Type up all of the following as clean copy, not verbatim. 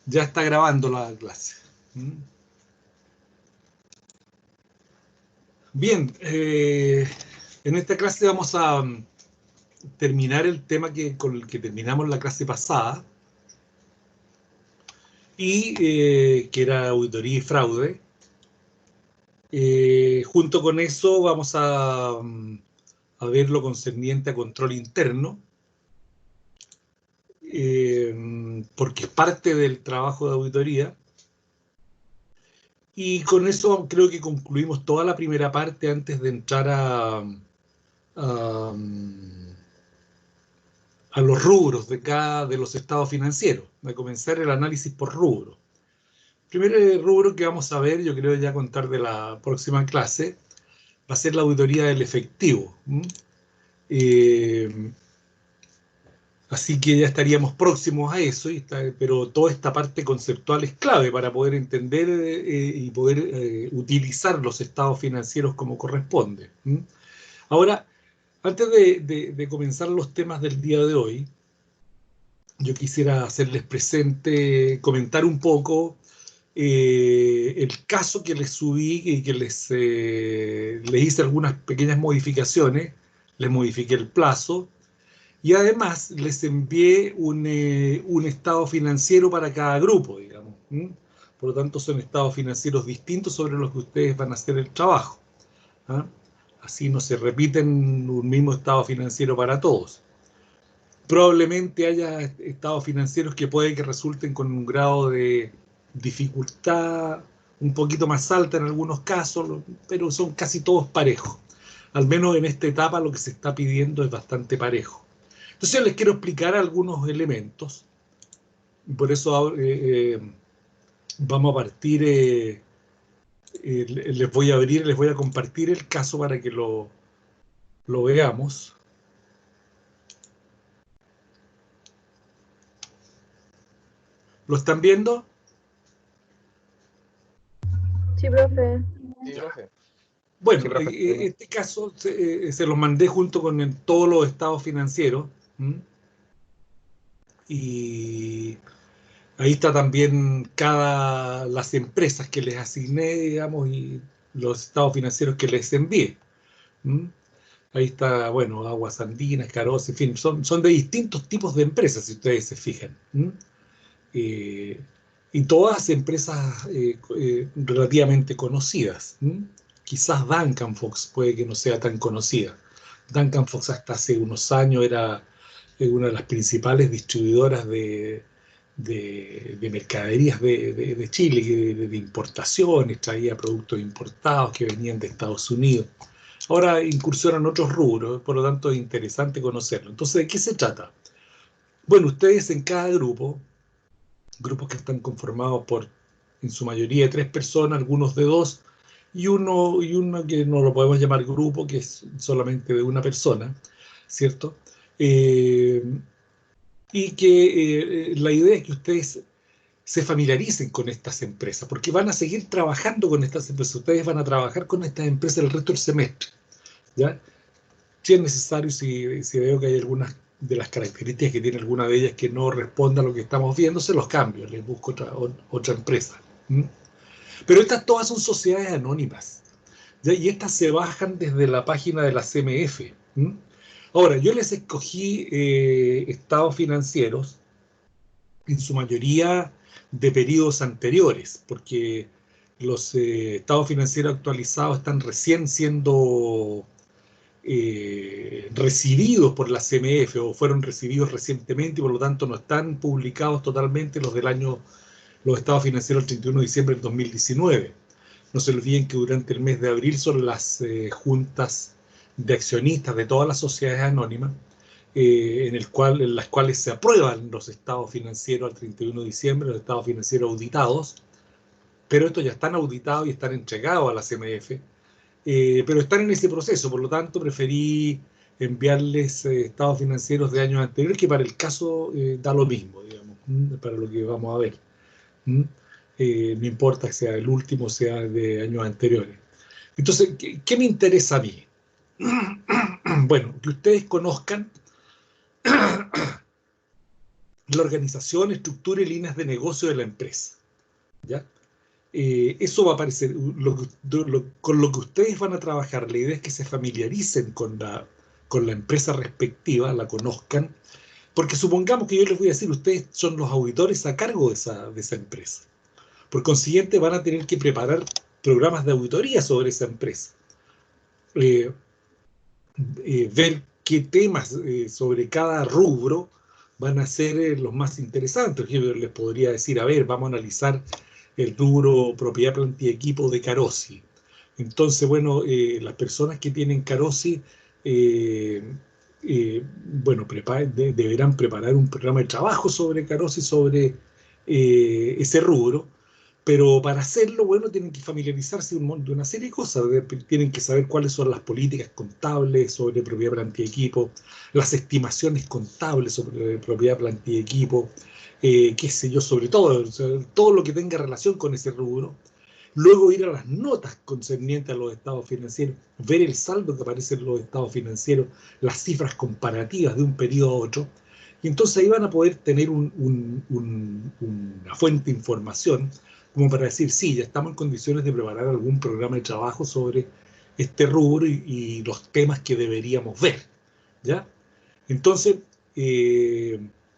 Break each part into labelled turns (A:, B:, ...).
A: Ya está grabando la clase. Bien, en esta clase vamos a terminar el tema con el que terminamos la clase pasada, y que era auditoría y fraude. Junto con eso vamos a ver lo concerniente a control interno, porque es parte del trabajo de auditoría. Y con eso creo que concluimos toda la primera parte antes de entrar a, a los rubros de cada de los estados financieros, a comenzar el análisis por rubro. El primer rubro que vamos a ver, yo creo ya contar de la próxima clase, va a ser la auditoría del efectivo. Así que ya estaríamos próximos a eso, pero toda esta parte conceptual es clave para poder entender y poder utilizar los estados financieros como corresponde. Ahora, antes de comenzar los temas del día de hoy, yo quisiera hacerles presente, comentar un poco el caso que les subí y que les hice algunas pequeñas modificaciones, les modifiqué el plazo. Y además les envié un estado financiero para cada grupo, digamos. Por lo tanto, son estados financieros distintos sobre los que ustedes van a hacer el trabajo. ¿Ah? Así no se repiten un mismo estado financiero para todos. Probablemente haya estados financieros que puede que resulten con un grado de dificultad un poquito más alta en algunos casos, pero son casi todos parejos. Al menos en esta etapa lo que se está pidiendo es bastante parejo. Entonces les quiero explicar algunos elementos, y por eso vamos a partir, les voy a abrir, les voy a compartir el caso para que lo veamos. ¿Lo están viendo?
B: Sí, profe.
C: Sí, profe.
A: Bueno,
C: Sí, profe.
A: este caso se los mandé junto con todos los estados financieros. Y ahí está también las empresas que les asigné, digamos, y los estados financieros que les envié. Ahí está, bueno, Aguas Andinas, Caros, en fin, son de distintos tipos de empresas, si ustedes se fijan. Y todas empresas relativamente conocidas. Quizás Duncan Fox puede que no sea tan conocida. Duncan Fox hasta hace unos años era una de las principales distribuidoras de mercaderías de Chile, de importaciones, traía productos importados que venían de Estados Unidos. Ahora incursionan otros rubros, por lo tanto es interesante conocerlo. Entonces, ¿de qué se trata? Bueno, ustedes en cada grupo, grupos que están conformados por, en su mayoría, 3 personas, algunos de 2, y uno que no lo podemos llamar grupo, que es solamente de una persona, ¿cierto? Y que la idea es que ustedes se familiaricen con estas empresas, porque van a seguir trabajando con estas empresas. Ustedes van a trabajar con estas empresas el resto del semestre, ¿ya? Si es necesario, si veo que hay algunas de las características que tiene alguna de ellas que no responda a lo que estamos viendo, se los cambio, les busco otra empresa. Pero estas todas son sociedades anónimas, ¿ya? Y estas se bajan desde la página de la CMF. Ahora, yo les escogí estados financieros, en su mayoría de periodos anteriores, porque los estados financieros actualizados están recién siendo recibidos por la CMF o fueron recibidos recientemente y por lo tanto no están publicados totalmente los estados financieros el 31 de diciembre del 2019. No se olviden que durante el mes de abril son las juntas de accionistas de todas las sociedades anónimas, en las cuales se aprueban los estados financieros al 31 de diciembre, los estados financieros auditados, pero estos ya están auditados y están entregados a la CMF. Pero están en ese proceso, por lo tanto preferí enviarles estados financieros de años anteriores, que para el caso da lo mismo, digamos, para lo que vamos a ver. No importa que sea el último, sea de años anteriores. Entonces, ¿qué me interesa a mí? Bueno, que ustedes conozcan la organización, estructura y líneas de negocio de la empresa. ¿Ya? Eso va a aparecer, con lo que ustedes van a trabajar. La idea es que se familiaricen con la empresa respectiva, la conozcan, porque supongamos que yo les voy a decir, ustedes son los auditores a cargo de esa empresa. Por consiguiente, van a tener que preparar programas de auditoría sobre esa empresa. Ver qué temas sobre cada rubro van a ser los más interesantes. Yo les podría decir, a ver, vamos a analizar el rubro propiedad, planta y equipo de Carosi. Entonces, bueno, las personas que tienen Carosi, bueno, deberán preparar un programa de trabajo sobre Carosi, sobre ese rubro. Pero para hacerlo, bueno, tienen que familiarizarse de una serie de cosas. Tienen que saber cuáles son las políticas contables sobre propiedad, planta y equipo, las estimaciones contables sobre propiedad, planta y equipo, qué sé yo, sobre todo, o sea, todo lo que tenga relación con ese rubro. Luego ir a las notas concernientes a los estados financieros, ver el saldo que aparece en los estados financieros, las cifras comparativas de un periodo a otro. Y entonces ahí van a poder tener una fuente de información como para decir, sí, ya estamos en condiciones de preparar algún programa de trabajo sobre este rubro y los temas que deberíamos ver, ¿ya? Entonces,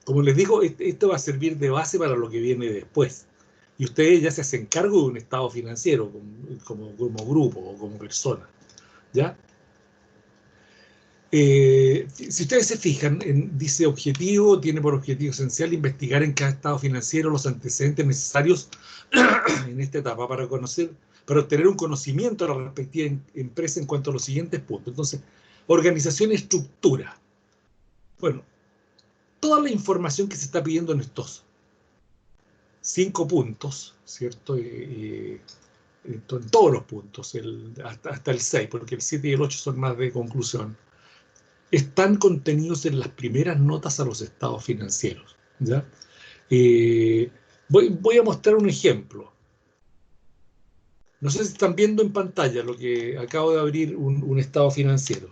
A: como les digo, esto va a servir de base para lo que viene después. Y ustedes ya se hacen cargo de un estado financiero como grupo o como persona, ¿ya? Si ustedes se fijan, dice objetivo, tiene por objetivo esencial investigar en cada estado financiero los antecedentes necesarios en esta etapa para obtener un conocimiento de la respectiva empresa en cuanto a los siguientes puntos. Entonces, organización y estructura. Bueno, toda la información que se está pidiendo en estos 5 puntos, ¿cierto? En todos los puntos, hasta el 6, porque el 7 y el 8 son más de conclusión, están contenidos en las primeras notas a los estados financieros, ¿ya? Voy a mostrar un ejemplo. No sé si están viendo en pantalla lo que acabo de abrir, un estado financiero.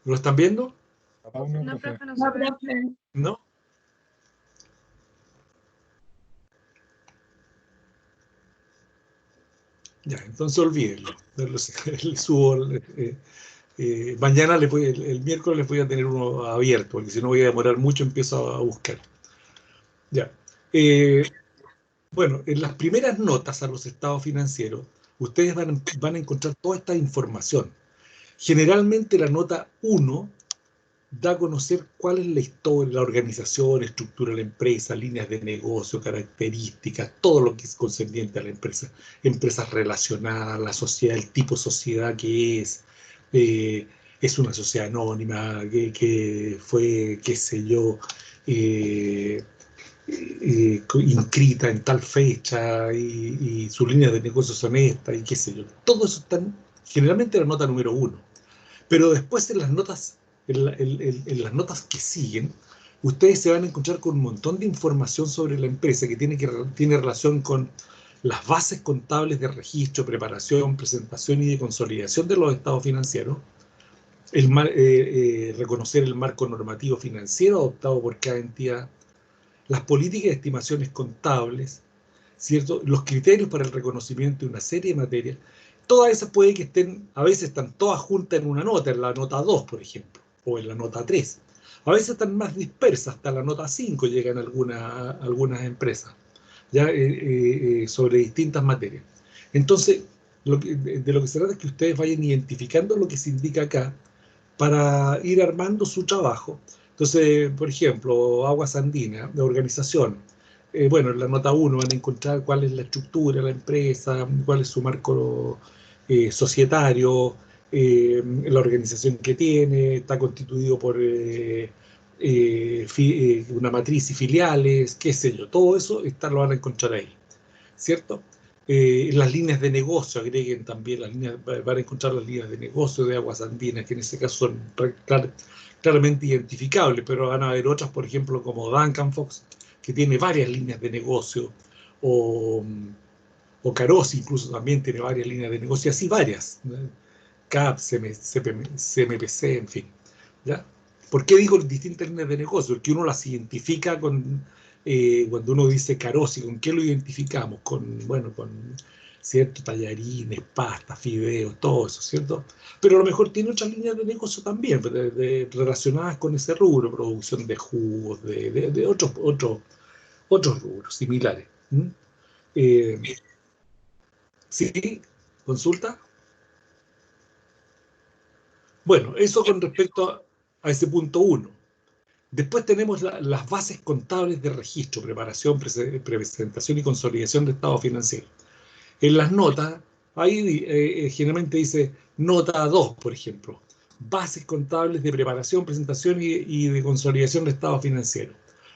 A: ¿Lo están viendo?
B: No, profe, no se ve.
A: ¿No? Ya, entonces olvídenlo. Mañana el miércoles les voy a tener uno abierto, porque si no voy a demorar mucho, empiezo a buscar. Ya. Bueno, en las primeras notas a los estados financieros, ustedes van a encontrar toda esta información. Generalmente la nota 1 da a conocer cuál es la historia, la organización, estructura de la empresa, líneas de negocio, características, todo lo que es concerniente a la empresa, empresas relacionadas, la sociedad, el tipo de sociedad que es una sociedad anónima, que fue, qué sé yo, inscrita en tal fecha y sus líneas de negocio son estas y qué sé yo. Todo eso está generalmente en la nota número 1. Pero después en las notas que siguen, ustedes se van a encontrar con un montón de información sobre la empresa que tiene relación con las bases contables de registro, preparación, presentación y de consolidación de los estados financieros, reconocer el marco normativo financiero adoptado por cada entidad, las políticas de estimaciones contables, ¿cierto? Los criterios para el reconocimiento de una serie de materias. Todas esas puede que a veces están todas juntas en una nota, en la nota 2, por ejemplo, o en la nota 3. A veces están más dispersas, hasta la nota 5 llegan algunas empresas, ya sobre distintas materias. Entonces, de lo que se trata es que ustedes vayan identificando lo que se indica acá para ir armando su trabajo. Entonces, por ejemplo, Aguas Andinas, de organización. Bueno, en la nota 1 van a encontrar cuál es la estructura de la empresa, cuál es su marco societario, la organización que tiene, está constituido por una matriz y filiales, qué sé yo, todo eso lo van a encontrar ahí, ¿cierto? Las líneas de negocio, agreguen también van a encontrar las líneas de negocio de Aguas Andinas, que en este caso son claramente identificables, pero van a haber otras, por ejemplo, como Duncan Fox, que tiene varias líneas de negocio, o Carosi incluso también tiene varias líneas de negocio, y así varias, ¿no? CAP, CMPC, en fin, ¿ya? ¿Por qué digo distintas líneas de negocio? Porque uno las identifica con, cuando uno dice Carosi, ¿con qué lo identificamos? Con, bueno, con cierto tallarines, pasta, fideos, todo eso, ¿cierto? Pero a lo mejor tiene otras líneas de negocio también, relacionadas con ese rubro, producción de jugos, de otros rubros similares. ¿Sí? ¿Consulta? Bueno, eso con respecto a ese punto 1. Después tenemos las bases contables de registro, preparación, presentación y consolidación de estado financiero. En las notas, ahí generalmente dice nota 2, por ejemplo. Bases contables de preparación, presentación y de consolidación de estado financiero.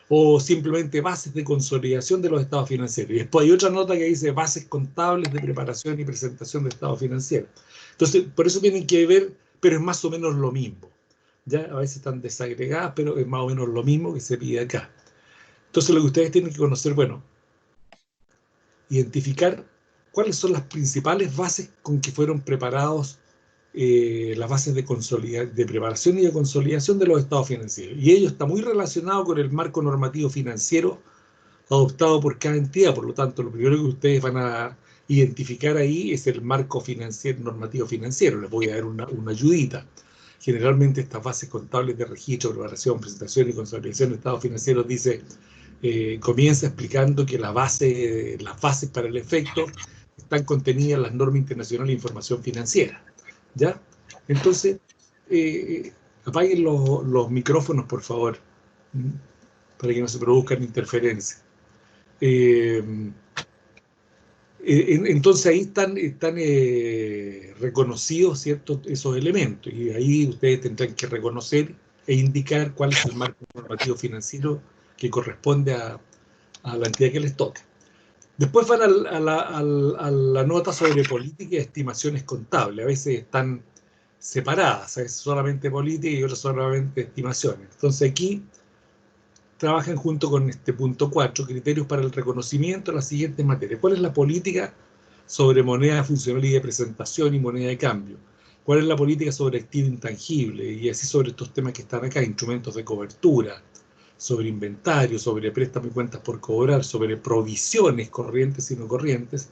A: O simplemente bases de consolidación de los estados financieros. Y después hay otra nota que dice bases contables de preparación y presentación de estado financiero. Entonces, por eso tienen que ver, pero es más o menos lo mismo. ¿Ya? A veces están desagregadas, pero es más o menos lo mismo que se pide acá. Entonces, lo que ustedes tienen que conocer, bueno, identificar cuáles son las principales bases con que fueron preparados las bases de preparación y de consolidación de los estados financieros. Y ello está muy relacionado con el marco normativo financiero adoptado por cada entidad. Por lo tanto, lo primero que ustedes van a identificar ahí es el marco financiero, normativo financiero. Les voy a dar una ayudita. Generalmente estas bases contables de registro, preparación, presentación y consolidación de estados financieros dice, comienza explicando que las bases para el efecto están contenidas en las normas internacionales de información financiera. ¿Ya? Entonces, apaguen los micrófonos, por favor, para que no se produzcan interferencias. Entonces ahí están reconocidos, ¿cierto?, esos elementos, y ahí ustedes tendrán que reconocer e indicar cuál es el marco normativo financiero que corresponde a la entidad que les toca. Después van a la nota sobre política y estimaciones contables. A veces están separadas, a veces solamente política y otras solamente estimaciones. Entonces aquí trabajan junto con este punto 4, criterios para el reconocimiento de las siguientes materias. ¿Cuál es la política sobre moneda funcional y de presentación y moneda de cambio? ¿Cuál es la política sobre activo intangible? Y así sobre estos temas que están acá, instrumentos de cobertura, sobre inventario, sobre préstamo y cuentas por cobrar, sobre provisiones corrientes y no corrientes,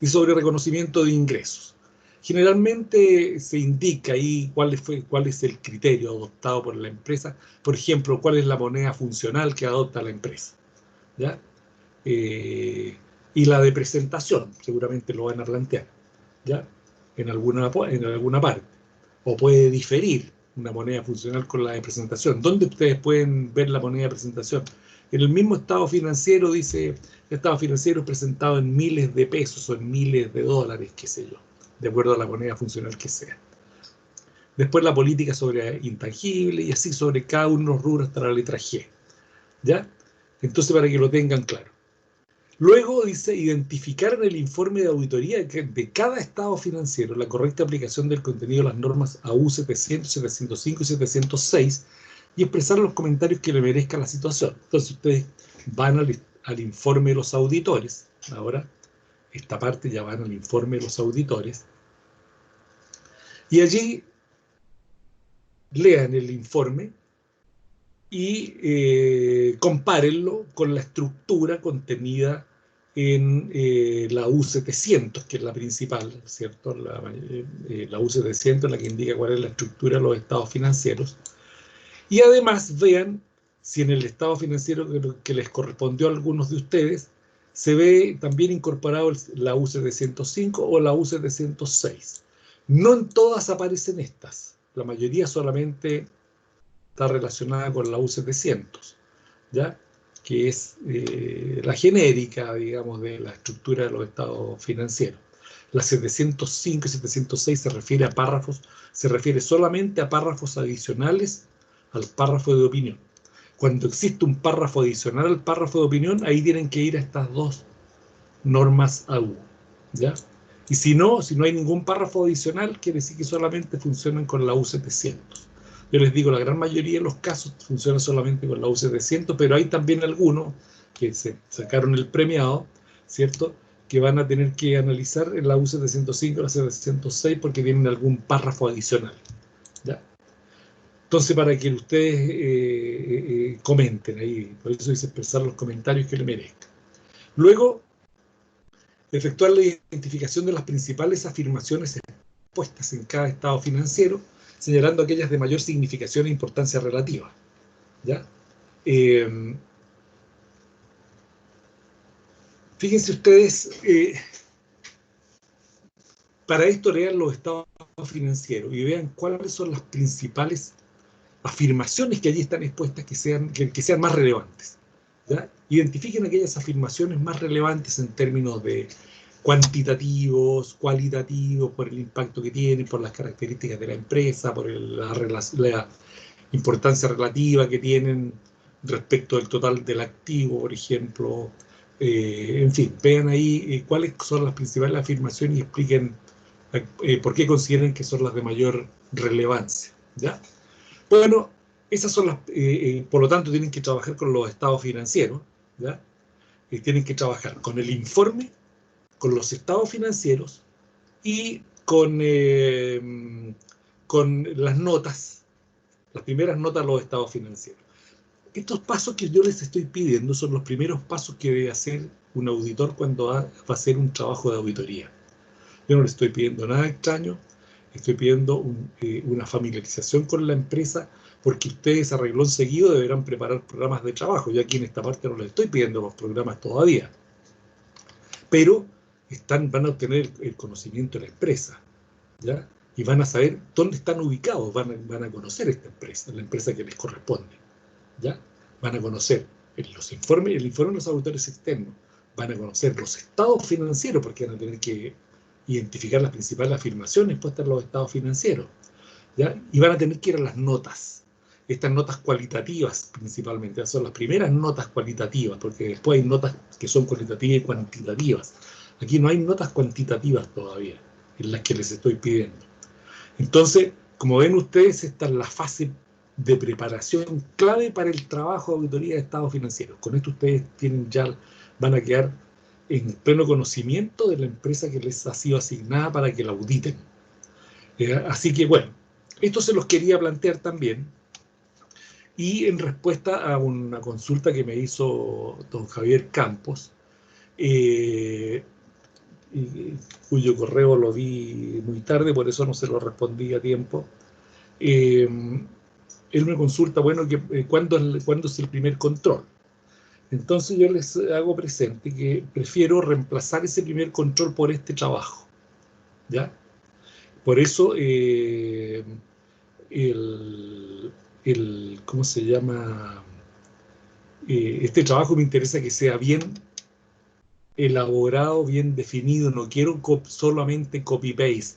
A: y sobre reconocimiento de ingresos. Generalmente se indica ahí cuál es el criterio adoptado por la empresa. Por ejemplo, cuál es la moneda funcional que adopta la empresa. ¿Ya? Y la de presentación, seguramente lo van a plantear, ¿ya? En alguna parte. O puede diferir una moneda funcional con la de presentación. ¿Dónde ustedes pueden ver la moneda de presentación? En el mismo estado financiero dice, el estado financiero presentado en miles de pesos o en miles de dólares, qué sé yo, de acuerdo a la moneda funcional que sea. Después la política sobre intangible y así sobre cada uno de los rubros hasta la letra G. ¿Ya? Entonces, para que lo tengan claro. Luego dice, identificar en el informe de auditoría de cada estado financiero la correcta aplicación del contenido de las normas AU 700, 705 y 706 y expresar los comentarios que le merezca la situación. Entonces ustedes van al informe de los auditores. Ahora, esta parte ya van al informe de los auditores. Y allí lean el informe y compárenlo con la estructura contenida en la U700, que es la principal, ¿cierto? La U700 es la que indica cuál es la estructura de los estados financieros. Y además vean si en el estado financiero que les correspondió a algunos de ustedes se ve también incorporado la U705 o la U706. No en todas aparecen estas, la mayoría solamente está relacionada con la U700, ¿ya? Que es la genérica, digamos, de la estructura de los estados financieros. La 705 y 706 se refiere solamente a párrafos adicionales al párrafo de opinión. Cuando existe un párrafo adicional al párrafo de opinión, ahí tienen que ir a estas dos normas AU, ¿ya? Y si no hay ningún párrafo adicional, quiere decir que solamente funcionan con la U700. Yo les digo, la gran mayoría de los casos funciona solamente con la U700, pero hay también algunos que se sacaron el premiado, ¿cierto?, que van a tener que analizar en la U705 o la 706 porque tienen algún párrafo adicional, ¿ya? Entonces, para que ustedes comenten ahí, por eso dice expresar los comentarios que le merezcan. Luego, efectuar la identificación de las principales afirmaciones expuestas en cada estado financiero, señalando aquellas de mayor significación e importancia relativa. ¿Ya? Fíjense ustedes, para esto lean los estados financieros y vean cuáles son las principales afirmaciones que allí están expuestas que sean más relevantes. ¿Ya? Identifiquen aquellas afirmaciones más relevantes en términos de cuantitativos, cualitativos, por el impacto que tienen, por las características de la empresa, por la importancia relativa que tienen respecto del total del activo, por ejemplo. En fin, vean ahí cuáles son las principales afirmaciones y expliquen por qué consideran que son las de mayor relevancia. ¿Ya? Bueno, esas son las, por lo tanto, tienen que trabajar con los estados financieros, ¿ya? Tienen que trabajar con el informe, con los estados financieros y con las notas, las primeras notas de los estados financieros. Estos pasos que yo les estoy pidiendo son los primeros pasos que debe hacer un auditor cuando va a hacer un trabajo de auditoría. Yo no le estoy pidiendo nada extraño, estoy pidiendo una familiarización con la empresa, porque ustedes a renglón seguido deberán preparar programas de trabajo. Yo aquí en esta parte no les estoy pidiendo los programas todavía, pero van a obtener el conocimiento de la empresa, ¿ya? Y van a saber dónde están ubicados, van a conocer esta empresa, la empresa que les corresponde, ¿ya? Van a conocer el informe de los auditores externos, van a conocer los estados financieros, porque van a tener que identificar las principales afirmaciones puestas en los estados financieros, ¿ya? Y van a tener que ir a las notas, estas notas cualitativas principalmente, son las primeras notas cualitativas, porque después hay notas que son cualitativas y cuantitativas. Aquí no hay notas cuantitativas todavía, en las que les estoy pidiendo. Entonces, como ven ustedes, esta es la fase de preparación clave para el trabajo de auditoría de estados financieros. Con esto ustedes van a quedar en pleno conocimiento de la empresa que les ha sido asignada para que la auditen. Así que, bueno, esto se los quería plantear también. Y en respuesta a una consulta que me hizo don Javier Campos, cuyo correo lo vi muy tarde, por eso no se lo respondí a tiempo, él me consulta, bueno, ¿cuándo es el primer control? Entonces yo les hago presente que prefiero reemplazar ese primer control por este trabajo, ¿ya? Por eso ¿cómo se llama? Este trabajo me interesa que sea bien elaborado, bien definido. No quiero solamente copy-paste.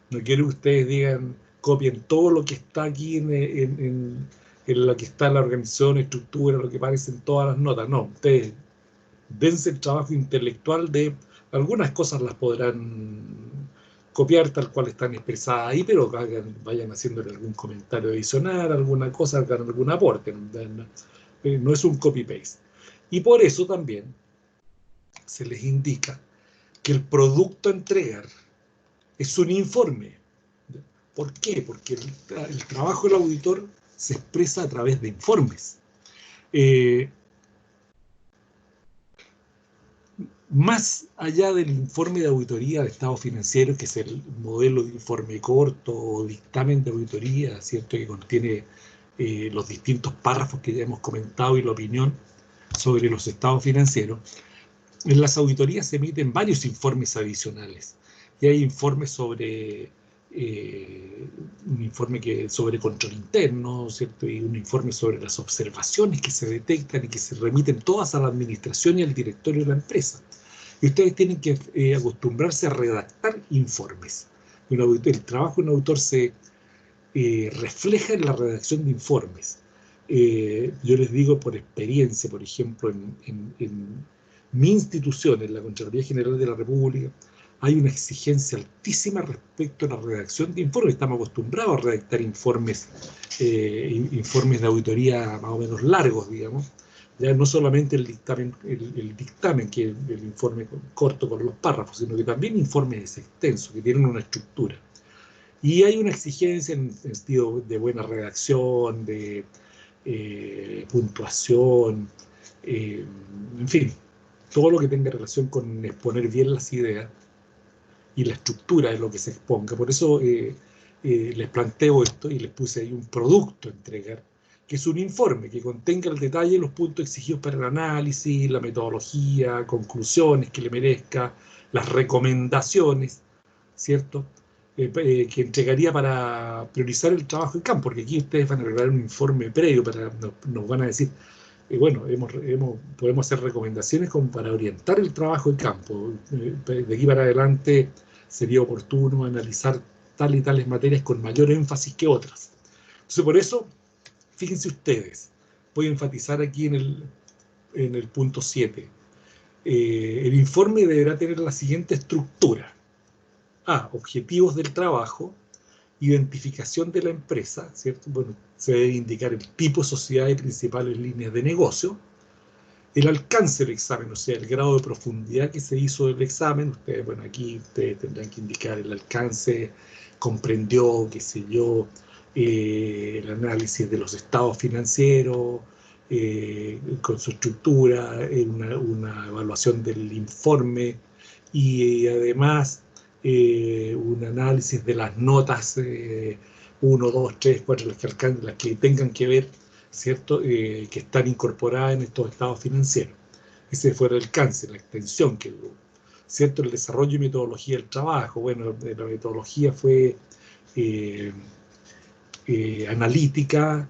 A: No quiero que ustedes digan, copien todo lo que está aquí en lo que está en la organización, estructura, lo que aparece en todas las notas. No, ustedes dense el trabajo intelectual de algunas cosas, las podrán copiar tal cual están expresadas ahí, pero vayan haciéndole algún comentario adicional, alguna cosa, hagan algún aporte. No es un copy-paste. Y por eso también se les indica que el producto a entregar es un informe. ¿Por qué? Porque el trabajo del auditor se expresa a través de informes. Más allá del informe de auditoría de estado financiero, que es el modelo de informe corto o dictamen de auditoría, ¿cierto?, que contiene los distintos párrafos que ya hemos comentado y la opinión sobre los estados financieros, en las auditorías se emiten varios informes adicionales. Y hay informes sobre un informe sobre control interno, ¿cierto?, y un informe sobre las observaciones que se detectan y que se remiten todas a la administración y al directorio de la empresa. Y ustedes tienen que acostumbrarse a redactar informes. El trabajo de un auditor se refleja en la redacción de informes. Yo les digo por experiencia, por ejemplo, en mi institución, en la Contraloría General de la República, hay una exigencia altísima respecto a la redacción de informes. Estamos acostumbrados a redactar informes de auditoría más o menos largos, digamos. Ya no solamente el dictamen, que es el informe corto con los párrafos, sino que también informes extensos que tienen una estructura. Y hay una exigencia en el sentido de buena redacción, de puntuación, en fin, todo lo que tenga relación con exponer bien las ideas y la estructura de lo que se exponga. Por eso les planteo esto y les puse ahí un producto a entregar, que es un informe que contenga el detalle de los puntos exigidos para el análisis, la metodología, conclusiones que le merezca, las recomendaciones, ¿cierto? Que entregaría para priorizar el trabajo en campo, porque aquí ustedes van a preparar un informe previo, nos van a decir, bueno, podemos hacer recomendaciones como para orientar el trabajo en campo. De aquí para adelante sería oportuno analizar tal y tales materias con mayor énfasis que otras. Entonces, por eso, fíjense ustedes, voy a enfatizar aquí en el punto 7. El informe deberá tener la siguiente estructura. A. Objetivos del trabajo. Identificación de la empresa, ¿cierto? Bueno, se debe indicar el tipo de sociedad y principales líneas de negocio. El alcance del examen, o sea, el grado de profundidad que se hizo del examen. Ustedes, bueno, aquí ustedes tendrán que indicar el alcance, comprendió, qué sé yo, el análisis de los estados financieros, con su estructura, una evaluación del informe y además un análisis de las notas 1, 2, 3, 4, las que tengan que ver, ¿cierto? Que están incorporadas en estos estados financieros. Ese fue el alcance, la extensión que hubo, ¿cierto? El desarrollo y metodología del trabajo. Bueno, la metodología fue analítica,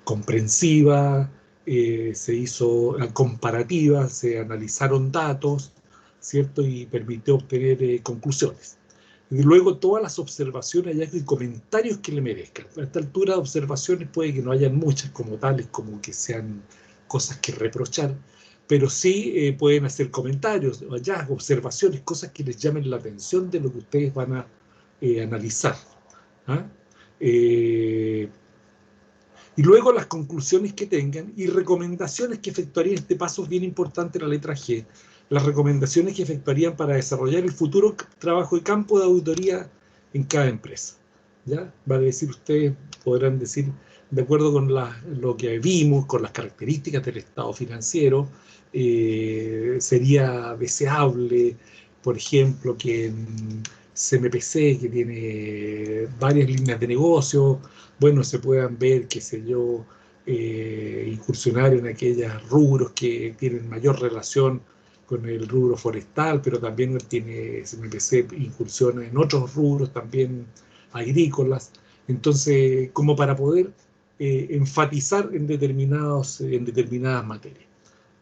A: comprensiva, se hizo comparativa, se analizaron datos, ¿cierto? Y permitió obtener conclusiones. Y luego todas las observaciones, hallazgos y comentarios que le merezcan. A esta altura de observaciones puede que no hayan muchas como tales, como que sean cosas que reprochar, pero sí pueden hacer comentarios, hallazgos, observaciones, cosas que les llamen la atención de lo que ustedes van a analizar. ¿Ah? Y luego las conclusiones que tengan y recomendaciones que efectuarían. Este paso es bien importante, la letra G. Las recomendaciones que efectuarían para desarrollar el futuro trabajo de campo de auditoría en cada empresa. ¿Ya? Vale decir, ustedes podrán decir, de acuerdo con lo que vimos, con las características del estado financiero, sería deseable, por ejemplo, que en CMPC, que tiene varias líneas de negocio, bueno, se puedan ver, qué sé yo, incursionar en aquellos rubros que tienen mayor relación con el rubro forestal, pero también tiene CMPC incursiona en otros rubros también agrícolas. Entonces, como para poder enfatizar en determinadas materias,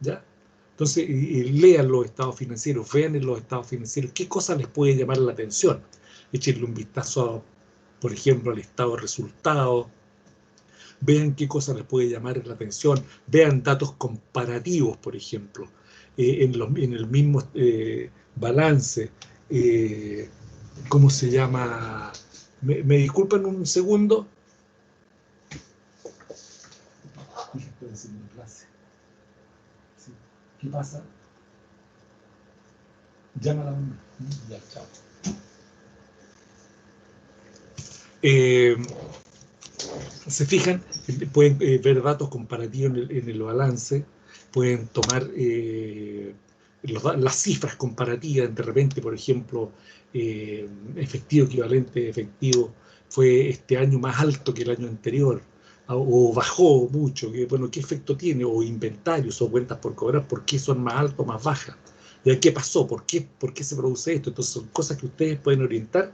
A: ¿ya? Entonces, lean los estados financieros, vean en los estados financieros qué cosas les puede llamar la atención. Échenle un vistazo, por ejemplo, al estado de resultados, vean qué cosas les puede llamar la atención, vean datos comparativos, por ejemplo, en el mismo balance. ¿Cómo se llama? ¿Me disculpan un segundo? ¿Qué pasa? Llámala a mí. Ya, chao. Se fijan, pueden ver datos comparativos en el balance, pueden tomar las cifras comparativas. De repente, por ejemplo, efectivo equivalente efectivo fue este año más alto que el año anterior, o bajó mucho, bueno, ¿qué efecto tiene? O inventarios o cuentas por cobrar, ¿por qué son más altas o más bajas? ¿Qué pasó? ¿Por qué se produce esto? Entonces son cosas que ustedes pueden orientar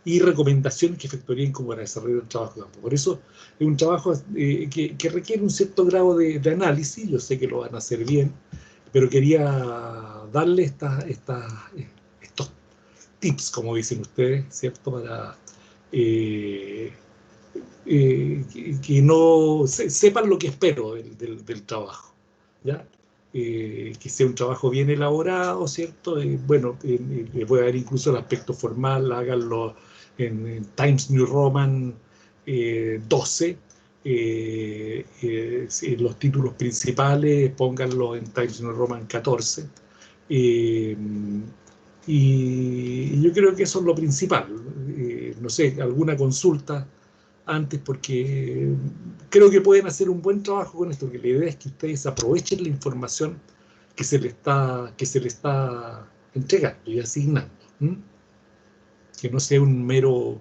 A: y recomendaciones que efectuarían como para desarrollar el trabajo de campo. Por eso es un trabajo que requiere un cierto grado de análisis. Yo sé que lo van a hacer bien, pero quería darle estos tips, como dicen ustedes, ¿cierto? Para que no sepan lo que espero del trabajo, ¿ya? Que sea un trabajo bien elaborado, ¿cierto? Bueno, les voy a dar incluso el aspecto formal, háganlo en Times New Roman 12, los títulos principales pónganlo en Times New Roman 14, Y yo creo que eso es lo principal. No sé, alguna consulta antes, porque creo que pueden hacer un buen trabajo con esto, porque la idea es que ustedes aprovechen la información que se le está entregando y asignando. ¿Mm? Que no sea un mero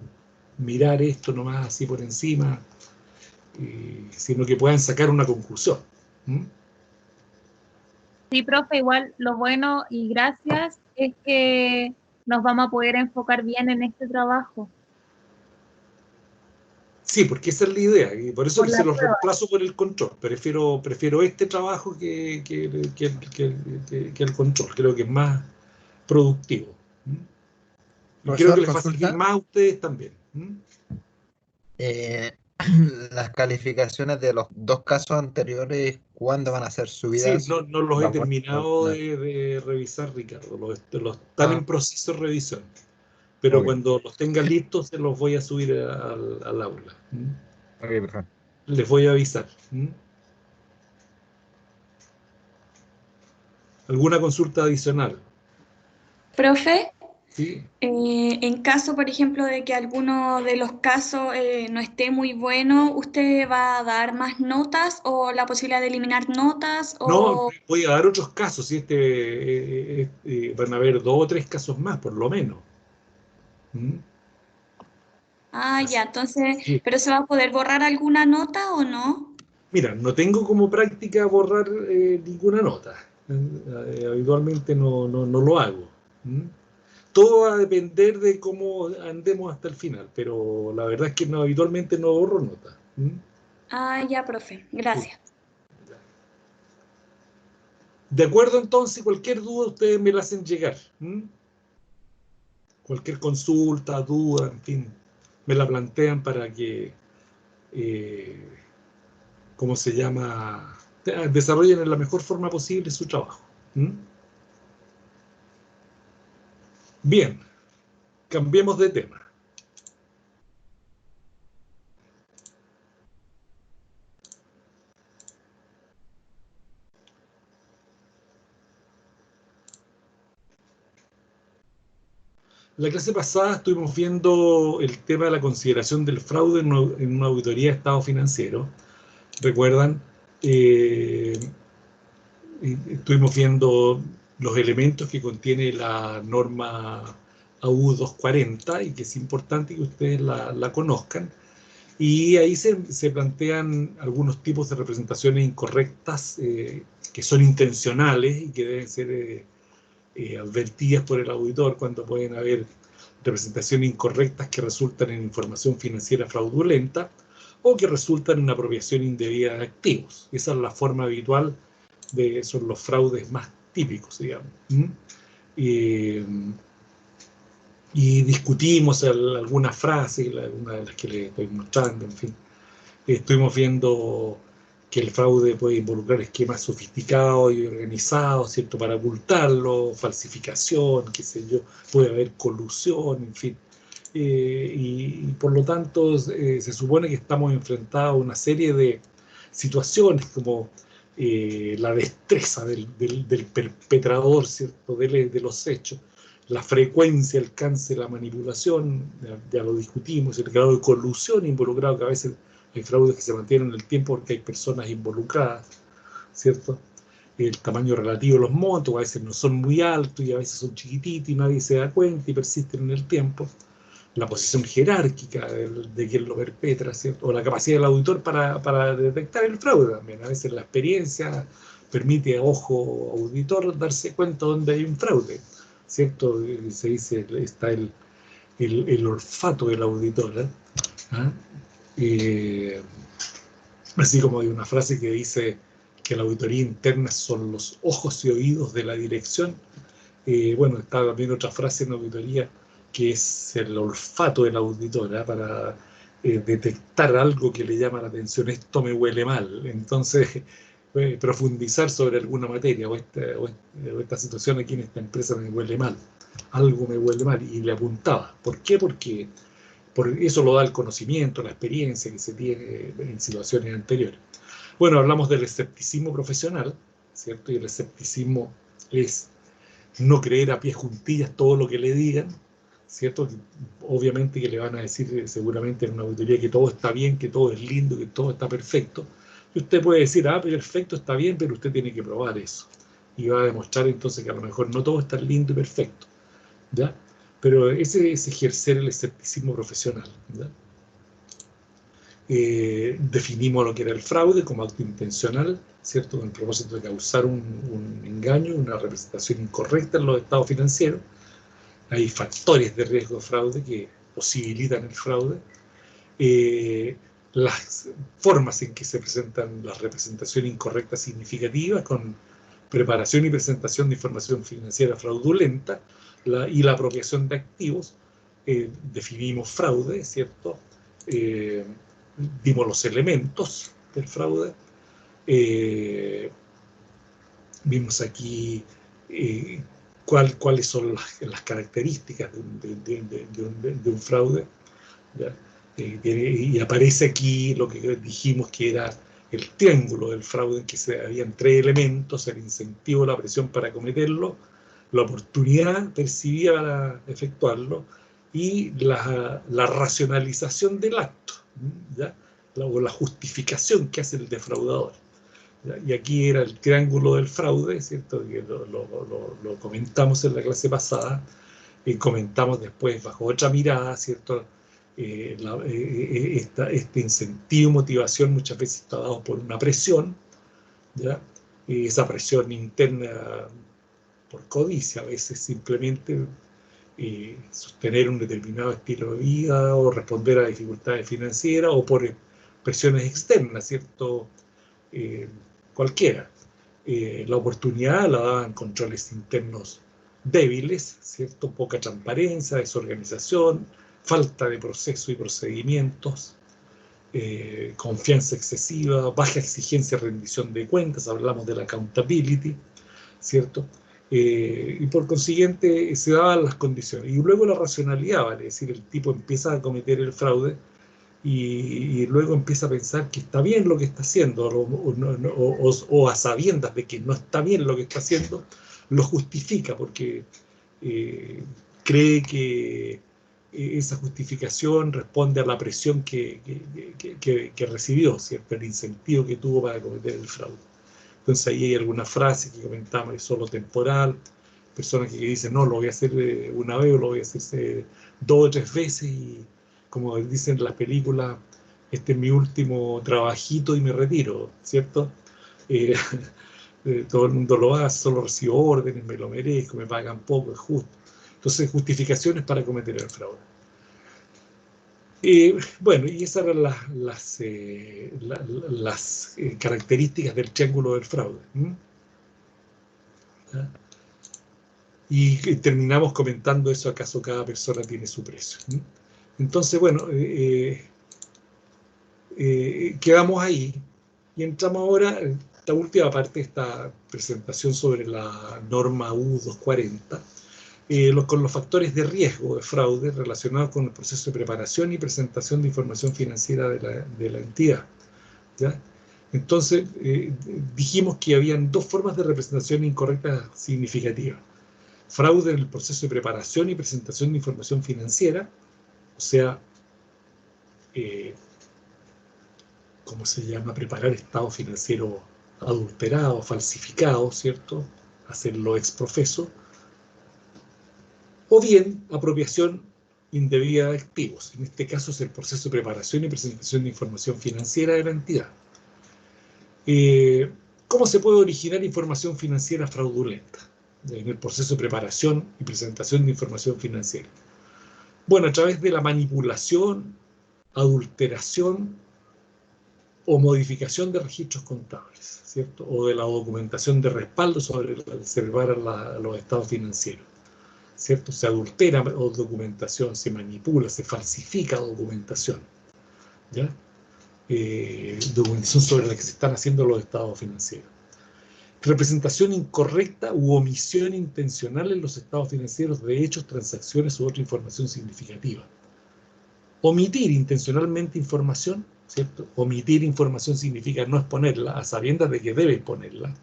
A: mirar esto nomás así por encima, sino que puedan sacar una conclusión. ¿Mm?
B: Sí, profe, igual lo bueno y gracias es que nos vamos a poder enfocar bien en este trabajo.
A: Sí, porque esa es la idea, y por eso
B: Por la
A: se los
B: prueba.
A: reemplazo por el control. Prefiero este trabajo que el control. Creo que es más productivo. ¿Mm? Y creo que
C: Profesor,
A: les va a servir
C: consulta.
A: más a ustedes también. ¿Mm?
C: Eh, las calificaciones de los dos casos anteriores, ¿cuándo van a ser
A: Sí,
C: subidas?
A: no los he
C: La
A: terminado
C: muestra.
A: de revisar, Ricardo. Los están
C: Ah,
A: en proceso de revisión. Pero
C: ok,
A: cuando los tenga listos, se los voy a subir al aula. ¿Mm?
C: ok, perfecto.
A: Les voy a avisar. ¿Mm? ¿Alguna consulta adicional?
D: Profe,
A: Sí.
D: en caso, por ejemplo, de que alguno de los casos no esté muy bueno, ¿usted va a dar más notas o la posibilidad de eliminar notas?
A: No,
D: O...
A: voy a dar otros casos. ¿Sí? Van a haber 2 o 3 casos más, por lo menos. ¿Mm?
D: Ah, ya, entonces,
A: Sí.
D: ¿pero se va a poder borrar alguna nota o no?
A: Mira, no tengo como práctica borrar ninguna nota. Habitualmente no lo hago. ¿Mm? Todo va a depender de cómo andemos hasta el final, pero la verdad es que no, habitualmente no borro notas. ¿Mm?
D: Ah, ya, profe,
A: Sí.
D: gracias.
A: De acuerdo, entonces, cualquier duda ustedes me la hacen llegar. ¿Mm? Cualquier consulta, duda, en fin, me la plantean para que, eh, ¿cómo se llama? Desarrollen en la mejor forma posible su trabajo. ¿Mm? Bien, cambiemos de tema. La clase pasada estuvimos viendo el tema de la consideración del fraude en una auditoría de estado financiero. ¿Recuerdan? Eh, Estuvimos viendo los elementos que contiene la norma AU 240 y que es importante que ustedes la conozcan. Y ahí se plantean algunos tipos de representaciones incorrectas que son intencionales y que deben ser advertidas por el auditor cuando pueden haber representaciones incorrectas que resultan en información financiera fraudulenta o que resultan en apropiación indebida de activos. Esa es la forma habitual son los fraudes más típicos, digamos. ¿Mm? Y discutimos algunas frases, una de las que les estoy mostrando, en fin. Estuvimos viendo que el fraude puede involucrar esquemas sofisticados y organizados, ¿cierto? Para ocultarlo, falsificación, qué sé yo, puede haber colusión, en fin. Y por lo tanto se supone que estamos enfrentados a una serie de situaciones como la destreza del perpetrador, ¿cierto? De los hechos, la frecuencia, el alcance, la manipulación, ya lo discutimos, el grado de colusión involucrado, que a veces hay fraudes que se mantienen en el tiempo porque hay personas involucradas, ¿cierto? El tamaño relativo de los montos, a veces no son muy altos y a veces son chiquititos y nadie se da cuenta y persisten en el tiempo. La posición jerárquica de quien lo perpetra, ¿cierto? O la capacidad del auditor para detectar el fraude también. A veces la experiencia permite a ojo auditor darse cuenta donde hay un fraude, ¿cierto? Se dice, está el olfato del auditor, ¿eh? ¿Ah? Así como hay una frase que dice que la auditoría interna son los ojos y oídos de la dirección. Bueno, está también otra frase en auditoría que es el olfato del auditor, ¿eh? Para detectar algo que le llama la atención. Esto me huele mal. Entonces, profundizar sobre alguna materia o esta situación aquí en esta empresa me huele mal. Algo me huele mal. Y le apuntaba. ¿Por qué? Porque por eso lo da el conocimiento, la experiencia que se tiene en situaciones anteriores. Bueno, hablamos del escepticismo profesional, ¿cierto? Y el escepticismo es no creer a pies juntillas todo lo que le digan, ¿cierto? Obviamente que le van a decir seguramente en una auditoría que todo está bien, que todo es lindo, que todo está perfecto. Y usted puede decir, perfecto, está bien, pero usted tiene que probar eso. Y va a demostrar entonces que a lo mejor no todo está lindo y perfecto, ¿ya? Pero ese es ejercer el escepticismo profesional, ¿ya? Definimos lo que era el fraude como acto intencional, ¿cierto? Con el propósito de causar un engaño, una representación incorrecta en los estados financieros. Hay factores de riesgo de fraude que posibilitan el fraude. Las formas en que se presentan las representaciones incorrectas significativas, con preparación y presentación de información financiera fraudulenta, y la apropiación de activos. Definimos fraude, ¿cierto? Dimos los elementos del fraude. Vimos aquí cuáles son las características de un fraude, ¿ya? Y aparece aquí lo que dijimos que era el triángulo del fraude, en que habían 3 elementos: el incentivo, la presión para cometerlo, la oportunidad percibida para efectuarlo y la racionalización del acto, ¿ya? O la justificación que hace el defraudador, ¿ya? Y aquí era el triángulo del fraude, ¿cierto? Que lo comentamos en la clase pasada, y comentamos después bajo otra mirada, ¿cierto? Este incentivo, motivación, muchas veces está dado por una presión, ¿ya? Esa presión interna por codicia, a veces simplemente sostener un determinado estilo de vida o responder a dificultades financieras, o por presiones externas, ¿cierto? Cualquiera. La oportunidad la daban controles internos débiles, ¿cierto? Poca transparencia, desorganización, falta de proceso y procedimientos, confianza excesiva, baja exigencia de rendición de cuentas, hablamos de la accountability, ¿cierto? Y por consiguiente se daban las condiciones. Y luego la racionalidad, vale decir, el tipo empieza a cometer el fraude y luego empieza a pensar que está bien lo que está haciendo, o a sabiendas de que no está bien lo que está haciendo, lo justifica porque cree que esa justificación responde a la presión que recibió, ¿cierto? El incentivo que tuvo para cometer el fraude. Entonces ahí hay alguna frase que comentamos, es solo temporal, personas que dicen, no, lo voy a hacer una vez o lo voy a hacer 2 o 3 veces, y como dicen en las películas, este es mi último trabajito y me retiro, ¿cierto? Todo el mundo lo hace, solo recibo órdenes, me lo merezco, me pagan poco, es justo. Entonces, justificaciones para cometer el fraude. Bueno, y esas eran las características del triángulo del fraude. ¿Ya? Y terminamos comentando eso, acaso cada persona tiene su precio. Entonces, bueno, quedamos ahí y entramos ahora en esta última parte de esta presentación sobre la norma U240. Con los factores de riesgo de fraude relacionados con el proceso de preparación y presentación de información financiera de la entidad, ¿ya? Entonces, dijimos que habían 2 formas de representación incorrecta significativa: fraude en el proceso de preparación y presentación de información financiera, o sea, ¿cómo se llama? Preparar estado financiero adulterado, falsificado, ¿cierto? Hacerlo ex profeso. O bien, apropiación indebida de activos. En este caso es el proceso de preparación y presentación de información financiera de la entidad. ¿Cómo se puede originar información financiera fraudulenta en el proceso de preparación y presentación de información financiera? Bueno, a través de la manipulación, adulteración o modificación de registros contables, ¿cierto? O de la documentación de respaldo sobre la que se preparan los estados financieros, ¿cierto? Se adultera documentación, se manipula, se falsifica documentación, ¿ya? Documentación sobre la que se están haciendo los estados financieros. Representación incorrecta u omisión intencional en los estados financieros de hechos, transacciones u otra información significativa. Omitir intencionalmente información, ¿cierto? Omitir información significa no exponerla a sabiendas de que debe exponerla,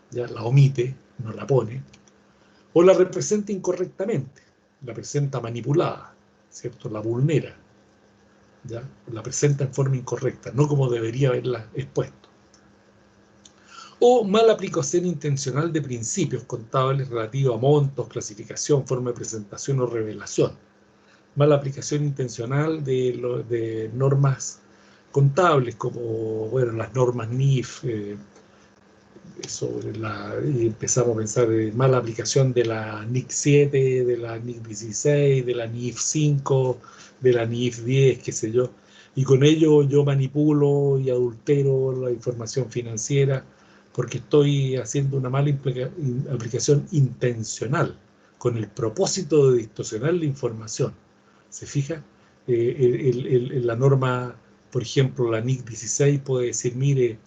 A: ya la omite, no la pone. o la representa incorrectamente, la presenta manipulada, ¿cierto? La vulnera, ¿ya? La presenta en forma incorrecta, no como debería haberla expuesto. O mala aplicación intencional de principios contables relativos a montos, clasificación, forma de presentación o revelación. Mala aplicación intencional de normas contables, como bueno, las normas NIF, y empezamos a pensar en mala aplicación de la NIC 7, de la NIC 16, de la NIF 5, de la NIF 10, qué sé yo, y con ello yo manipulo y adultero la información financiera porque estoy haciendo una mala aplicación intencional con el propósito de distorsionar la información. ¿Se fija? La norma, por ejemplo, la NIC 16 puede decir, mire,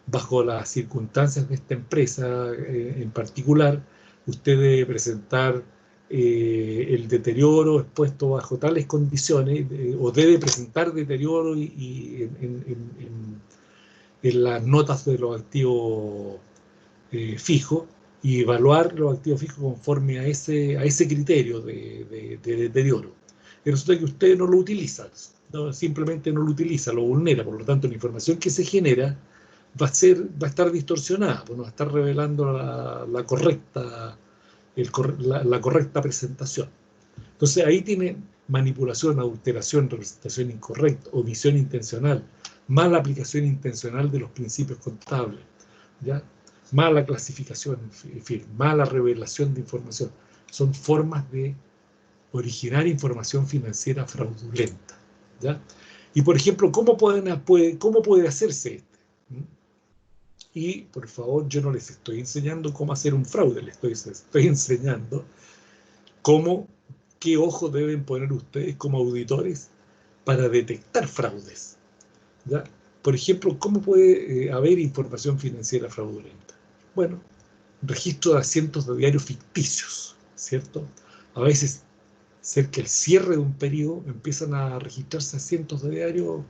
A: bajo las circunstancias de esta empresa en particular, usted debe presentar el deterioro expuesto bajo tales condiciones, o debe presentar deterioro en las notas de los activos fijos, y evaluar los activos fijos conforme a ese criterio de deterioro. Y resulta que usted no lo utiliza, ¿no? Simplemente no lo utiliza, lo vulnera. Por lo tanto, la información que se genera va a estar distorsionada, pues no va a estar revelando la correcta presentación. Entonces ahí tiene manipulación, adulteración, representación incorrecta, omisión intencional, mala aplicación intencional de los principios contables, ¿ya? Mala clasificación, en fin, mala revelación de información. Son formas de originar información financiera fraudulenta, ¿ya? Y por ejemplo, ¿cómo puede hacerse esto? Y por favor, yo no les estoy enseñando cómo hacer un fraude, les estoy enseñando qué ojo deben poner ustedes como auditores para detectar fraudes, ¿ya? Por ejemplo, ¿cómo puede haber información financiera fraudulenta? Bueno, registro de asientos de diarios ficticios, ¿cierto? A veces, cerca del cierre de un periodo, empiezan a registrarse asientos de diarios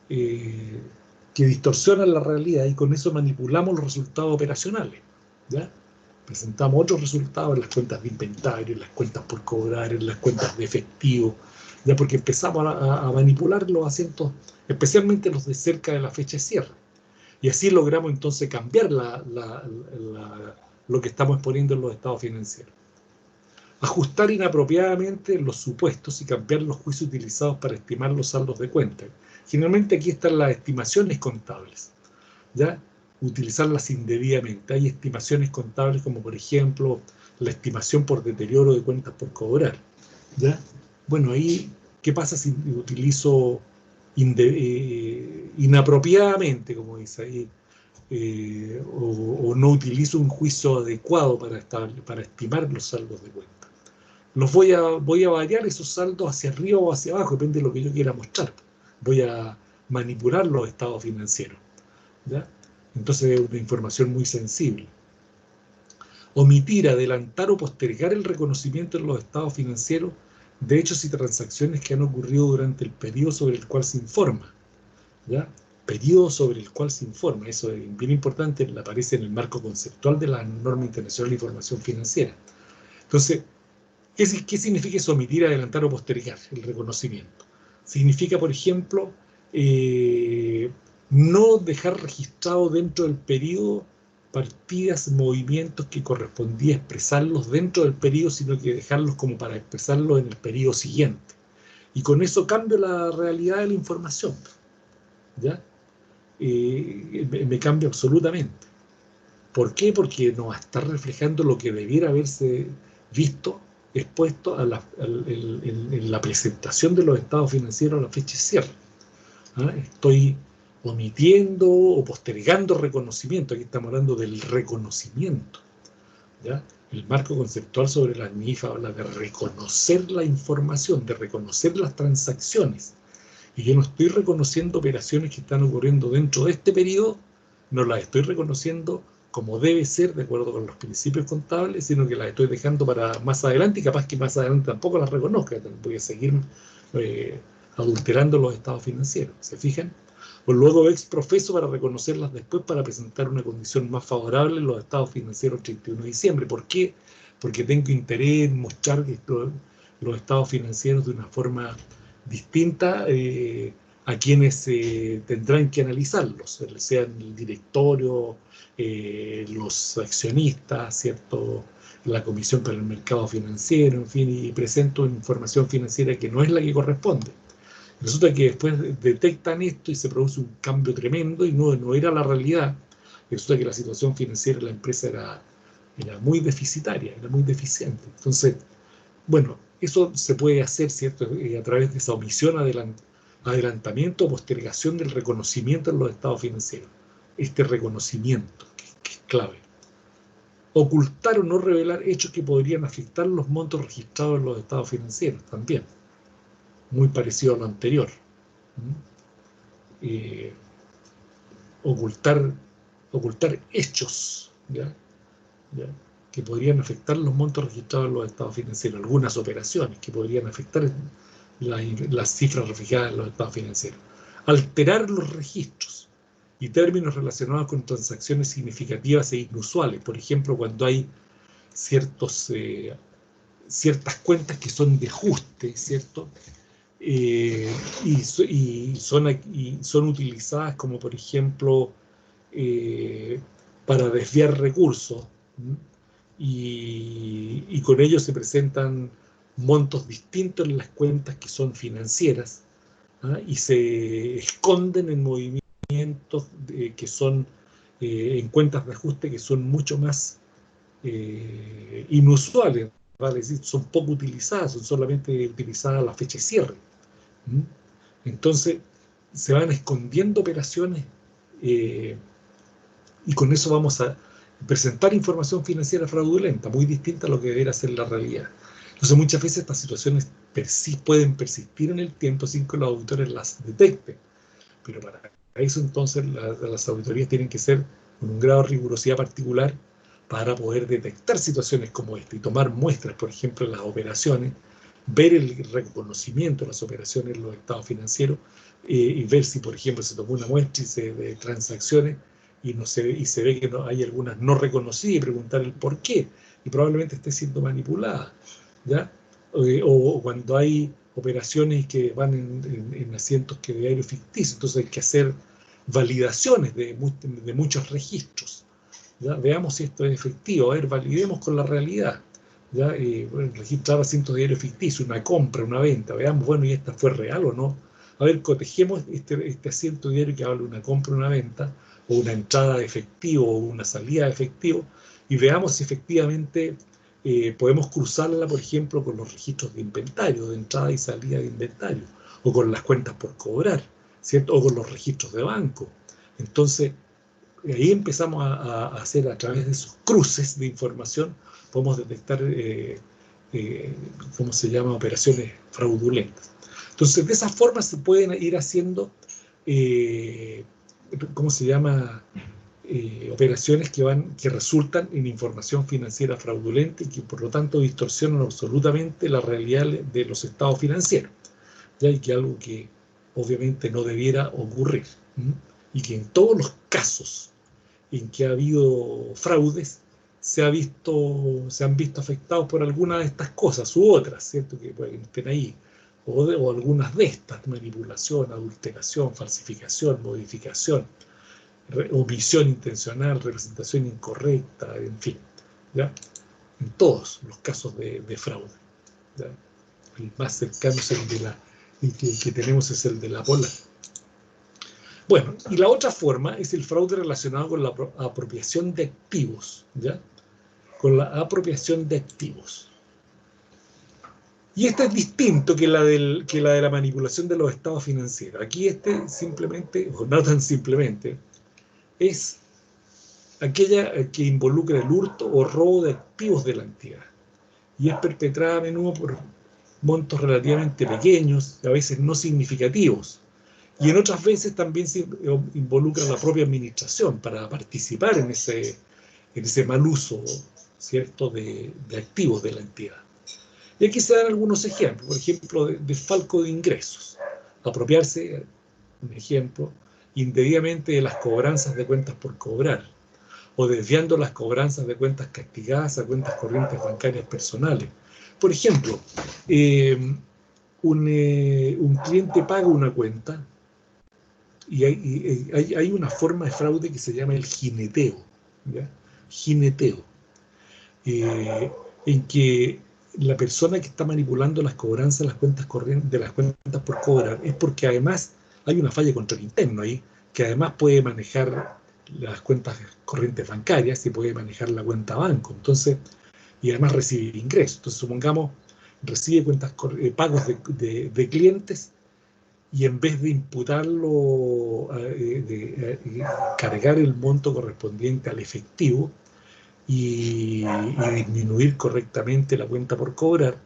A: que distorsionan la realidad, y con eso manipulamos los resultados operacionales, ¿ya? Presentamos otros resultados en las cuentas de inventario, en las cuentas por cobrar, en las cuentas de efectivo, ya, porque empezamos a manipular los asientos, especialmente los de cerca de la fecha de cierre. Y así logramos entonces cambiar lo que estamos exponiendo en los estados financieros. Ajustar inapropiadamente los supuestos y cambiar los juicios utilizados para estimar los saldos de cuenta. Generalmente aquí están las estimaciones contables, ¿ya? Utilizarlas indebidamente. Hay estimaciones contables como, por ejemplo, la estimación por deterioro de cuentas por cobrar, ¿ya? Bueno, ahí, ¿qué pasa si utilizo inapropiadamente, como dice ahí, o no utilizo un juicio adecuado para estimar los saldos de cuenta? Voy a variar esos saldos hacia arriba o hacia abajo, depende de lo que yo quiera mostrar. Voy a manipular los estados financieros, ¿ya? Entonces es una información muy sensible. Omitir, adelantar o postergar el reconocimiento en los estados financieros de hechos y transacciones que han ocurrido durante el periodo sobre el cual se informa, ¿ya? Periodo sobre el cual se informa, eso es bien importante, aparece en el marco conceptual de la norma internacional de información financiera. Entonces, ¿qué significa eso, omitir, adelantar o postergar el reconocimiento? Significa, por ejemplo, no dejar registrado dentro del periodo partidas, movimientos que correspondía expresarlos dentro del periodo, sino que dejarlos como para expresarlos en el periodo siguiente. Y con eso cambio la realidad de la información, ¿ya? Me cambia absolutamente. ¿Por qué? Porque no va a estar reflejando lo que debiera haberse visto expuesto en la presentación de los estados financieros a la fecha de cierre. ¿Ah? Estoy omitiendo o postergando reconocimiento. Aquí estamos hablando del reconocimiento, ¿ya? El marco conceptual sobre la NIF habla de reconocer la información, de reconocer las transacciones. Y yo no estoy reconociendo operaciones que están ocurriendo dentro de este periodo, no las estoy reconociendo como debe ser de acuerdo con los principios contables, sino que las estoy dejando para más adelante, y capaz que más adelante tampoco las reconozca. Voy a seguir adulterando los estados financieros, ¿se fijan? O luego ex profeso para reconocerlas después para presentar una condición más favorable en los estados financieros el 31 de diciembre. ¿Por qué? porque tengo interés en mostrar los estados financieros de una forma distinta a quienes tendrán que analizarlos, sean el directorio, los accionistas, ¿cierto?, la Comisión para el Mercado Financiero, en fin, y presento información financiera que no es la que corresponde. Resulta que después detectan esto y se produce un cambio tremendo y no era la realidad. Resulta que la situación financiera de la empresa era muy deficitaria, era muy deficiente. Entonces, bueno, eso se puede hacer, ¿cierto?, a través de esa omisión, adelantamiento o postergación del reconocimiento en los estados financieros. Este reconocimiento, que es clave. Ocultar o no revelar hechos que podrían afectar los montos registrados en los estados financieros, también. Muy parecido a lo anterior. Ocultar hechos, ¿ya? Que podrían afectar los montos registrados en los estados financieros, algunas operaciones que podrían afectar las cifras reflejadas en los estados financieros. Alterar los registros y términos relacionados con transacciones significativas e inusuales, por ejemplo, cuando hay ciertas cuentas que son de ajuste, ¿cierto? Y son utilizadas como, por ejemplo, para desviar recursos, y con ello se presentan montos distintos en las cuentas que son financieras, y se esconden en movimientos que son en cuentas de ajuste que son mucho más inusuales, ¿vale? Es decir, son poco utilizadas, son solamente utilizadas a la fecha de cierre. Entonces se van escondiendo operaciones, y con eso vamos a presentar información financiera fraudulenta, muy distinta a lo que debería ser la realidad. Entonces muchas veces estas situaciones pueden persistir en el tiempo sin que los auditores las detecten, pero para eso entonces las auditorías tienen que ser con un grado de rigurosidad particular para poder detectar situaciones como esta y tomar muestras, por ejemplo, en las operaciones, ver el reconocimiento de las operaciones en los estados financieros, y ver si, por ejemplo, se tomó una muestra de transacciones y se ve que hay algunas no reconocidas, y preguntar el por qué, y probablemente esté siendo manipulada, ¿ya? O cuando hay operaciones que van en asientos de diario ficticio, entonces hay que hacer validaciones de muchos registros, ¿ya? Veamos si esto es efectivo, a ver, validemos con la realidad, ¿ya? Registrar asientos de diario ficticio, una compra, una venta, veamos, bueno, ¿y esta fue real o no? A ver, cotejemos este asiento diario que habla de una compra, una venta, o una entrada de efectivo, o una salida de efectivo, y veamos si efectivamente podemos cruzarla, por ejemplo, con los registros de inventario, de entrada y salida de inventario, o con las cuentas por cobrar, ¿cierto? O con los registros de banco. Entonces, ahí empezamos a hacer, a través de esos cruces de información, podemos detectar, ¿cómo se llama?, operaciones fraudulentas. Entonces, de esa forma se pueden ir haciendo, ¿cómo se llama?, operaciones que resultan en información financiera fraudulenta y que por lo tanto distorsionan absolutamente la realidad de los estados financieros, ¿ya? Y que algo que obviamente no debiera ocurrir, y que en todos los casos en que ha habido fraudes se han visto afectados por alguna de estas cosas u otras, ¿cierto?, que pueden estar ahí, o algunas de estas: manipulación, adulteración, falsificación, modificación, omisión intencional, representación incorrecta, en fin, ¿ya? En todos los casos de fraude, ¿ya? El más cercano es el que tenemos, es el de la pola. Bueno, y la otra forma es el fraude relacionado con la apropiación de activos, ¿ya? Con la apropiación de activos. Y este es distinto que la de la manipulación de los estados financieros. Aquí simplemente, o no tan simplemente, es aquella que involucra el hurto o robo de activos de la entidad, y es perpetrada a menudo por montos relativamente pequeños, a veces no significativos, y en otras veces también se involucra la propia administración para participar en ese mal uso, ¿cierto?, de activos de la entidad. Y aquí se dan algunos ejemplos, por ejemplo, de desfalco de ingresos, apropiarse, un ejemplo, indebidamente de las cobranzas de cuentas por cobrar, o desviando las cobranzas de cuentas castigadas a cuentas corrientes bancarias personales. Por ejemplo, un cliente paga una cuenta y hay una forma de fraude que se llama el jineteo, ¿ya? Jineteo, en que la persona que está manipulando las cobranzas de las cuentas corrientes, de las cuentas por cobrar, es porque además hay una falla de control interno ahí, que además puede manejar las cuentas corrientes bancarias y puede manejar la cuenta banco. Entonces, y además recibe ingresos. Entonces, supongamos, recibe pagos de clientes, y en vez de imputarlo, cargar el monto correspondiente al efectivo y disminuir correctamente la cuenta por cobrar,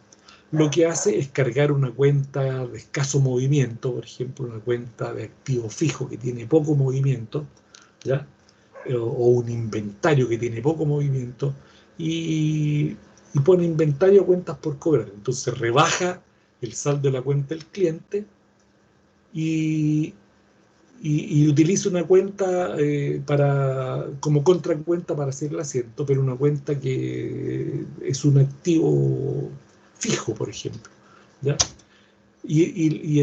A: lo que hace es cargar una cuenta de escaso movimiento, por ejemplo, una cuenta de activo fijo que tiene poco movimiento, ¿ya? O un inventario que tiene poco movimiento, y pone inventario a cuentas por cobrar. Entonces rebaja el saldo de la cuenta del cliente y utiliza una cuenta como contracuenta para hacer el asiento, pero una cuenta que es un activo fijo, por ejemplo, ¿ya? Y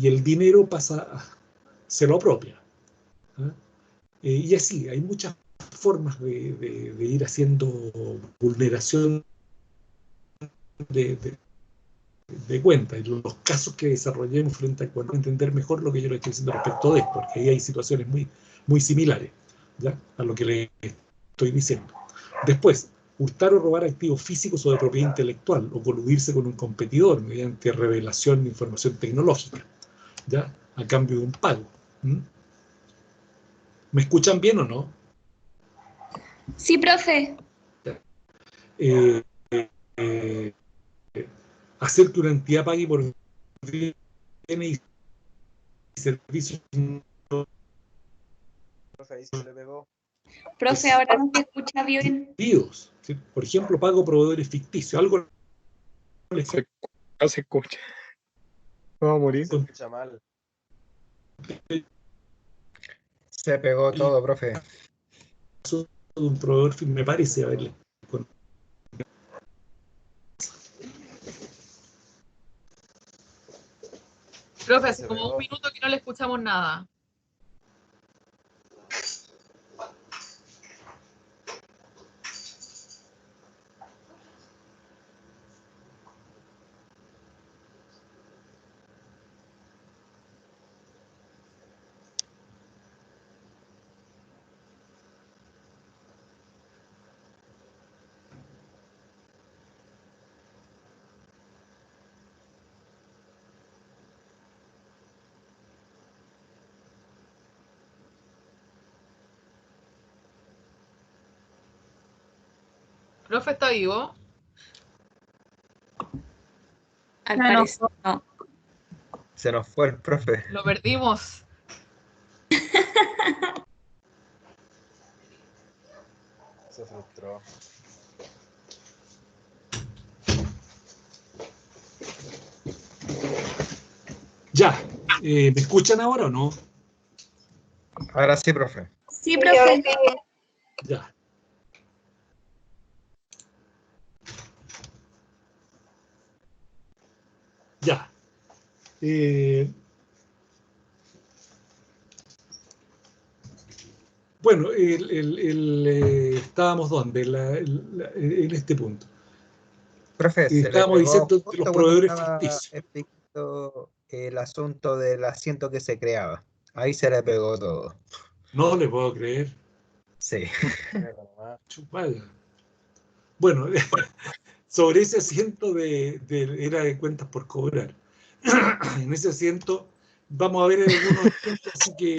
A: el dinero se lo apropia, ¿ah? Y así, hay muchas formas de ir haciendo vulneración de cuenta. Y los casos que desarrollemos frente a cuando entender mejor lo que yo le estoy diciendo respecto de esto, porque ahí hay situaciones muy similares, ¿ya?, a lo que le estoy diciendo. Después, hurtar o robar activos físicos o de propiedad intelectual, o coludirse con un competidor mediante revelación de información tecnológica, ¿ya?, a cambio de un pago. ¿Me escuchan bien o no?
D: Sí, profe.
A: Eh, eh, hacer que una entidad pague por bienes y servicios.
C: Profe, ahí se le pegó.
D: Profe, ahora no se escucha bien.
A: ¿Sí? Por ejemplo, pago proveedores ficticios. Algo
E: No se escucha. Vamos a morir.
C: Se escucha mal. Se pegó todo, profe.
A: de un proveedor, me parece haberle.
F: Profe, hace como un minuto que no le escuchamos nada. ¿Profe está vivo?
D: Al parecer no.
C: Se nos fue el profe.
F: Lo perdimos.
C: Se frustró.
A: Ya, ¿me escuchan ahora o no?
C: Ahora sí, profe.
D: Sí, profe.
A: Ya. Ya. Bueno, estábamos ¿dónde? En este punto.
C: Profe, se le
A: Estábamos
C: pegó
A: diciendo de
C: justo
A: los
C: cuando
A: proveedores
C: estaba
A: ficticios.
C: explicando el asunto del asiento que se creaba. Ahí se le pegó todo.
A: No le puedo creer.
C: Sí.
A: Chupada. Bueno, sobre ese asiento era de cuentas por cobrar. En ese asiento vamos a ver algunos ejemplos, así que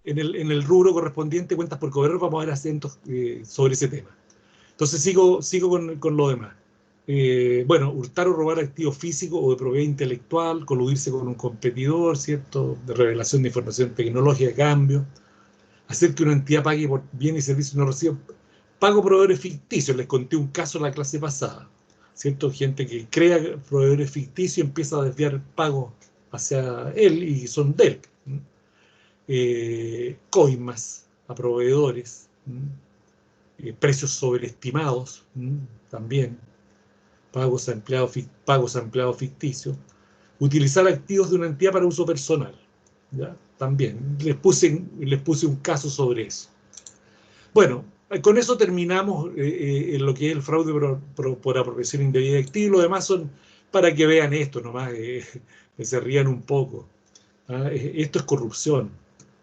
A: en el rubro correspondiente, cuentas por cobrar, vamos a ver asientos sobre ese tema. Entonces sigo con lo demás. Bueno, hurtar o robar activos físicos o de propiedad intelectual, coludirse con un competidor, ¿cierto?, de revelación de información tecnológica de cambio, hacer que una entidad pague por bienes y servicios no reciba, pago proveedores ficticios. Les conté un caso en la clase pasada, ¿cierto? Gente que crea proveedores ficticios y empieza a desviar pagos hacia él y son de él. coimas a proveedores, precios sobreestimados, también, pagos a empleados ficticios, utilizar activos de una entidad para uso personal, ¿ya? También, les puse un caso sobre eso. Bueno, con eso terminamos en lo que es el fraude por apropiación indebida de activos. Lo demás son para que vean esto nomás, que se rían un poco. Esto es corrupción,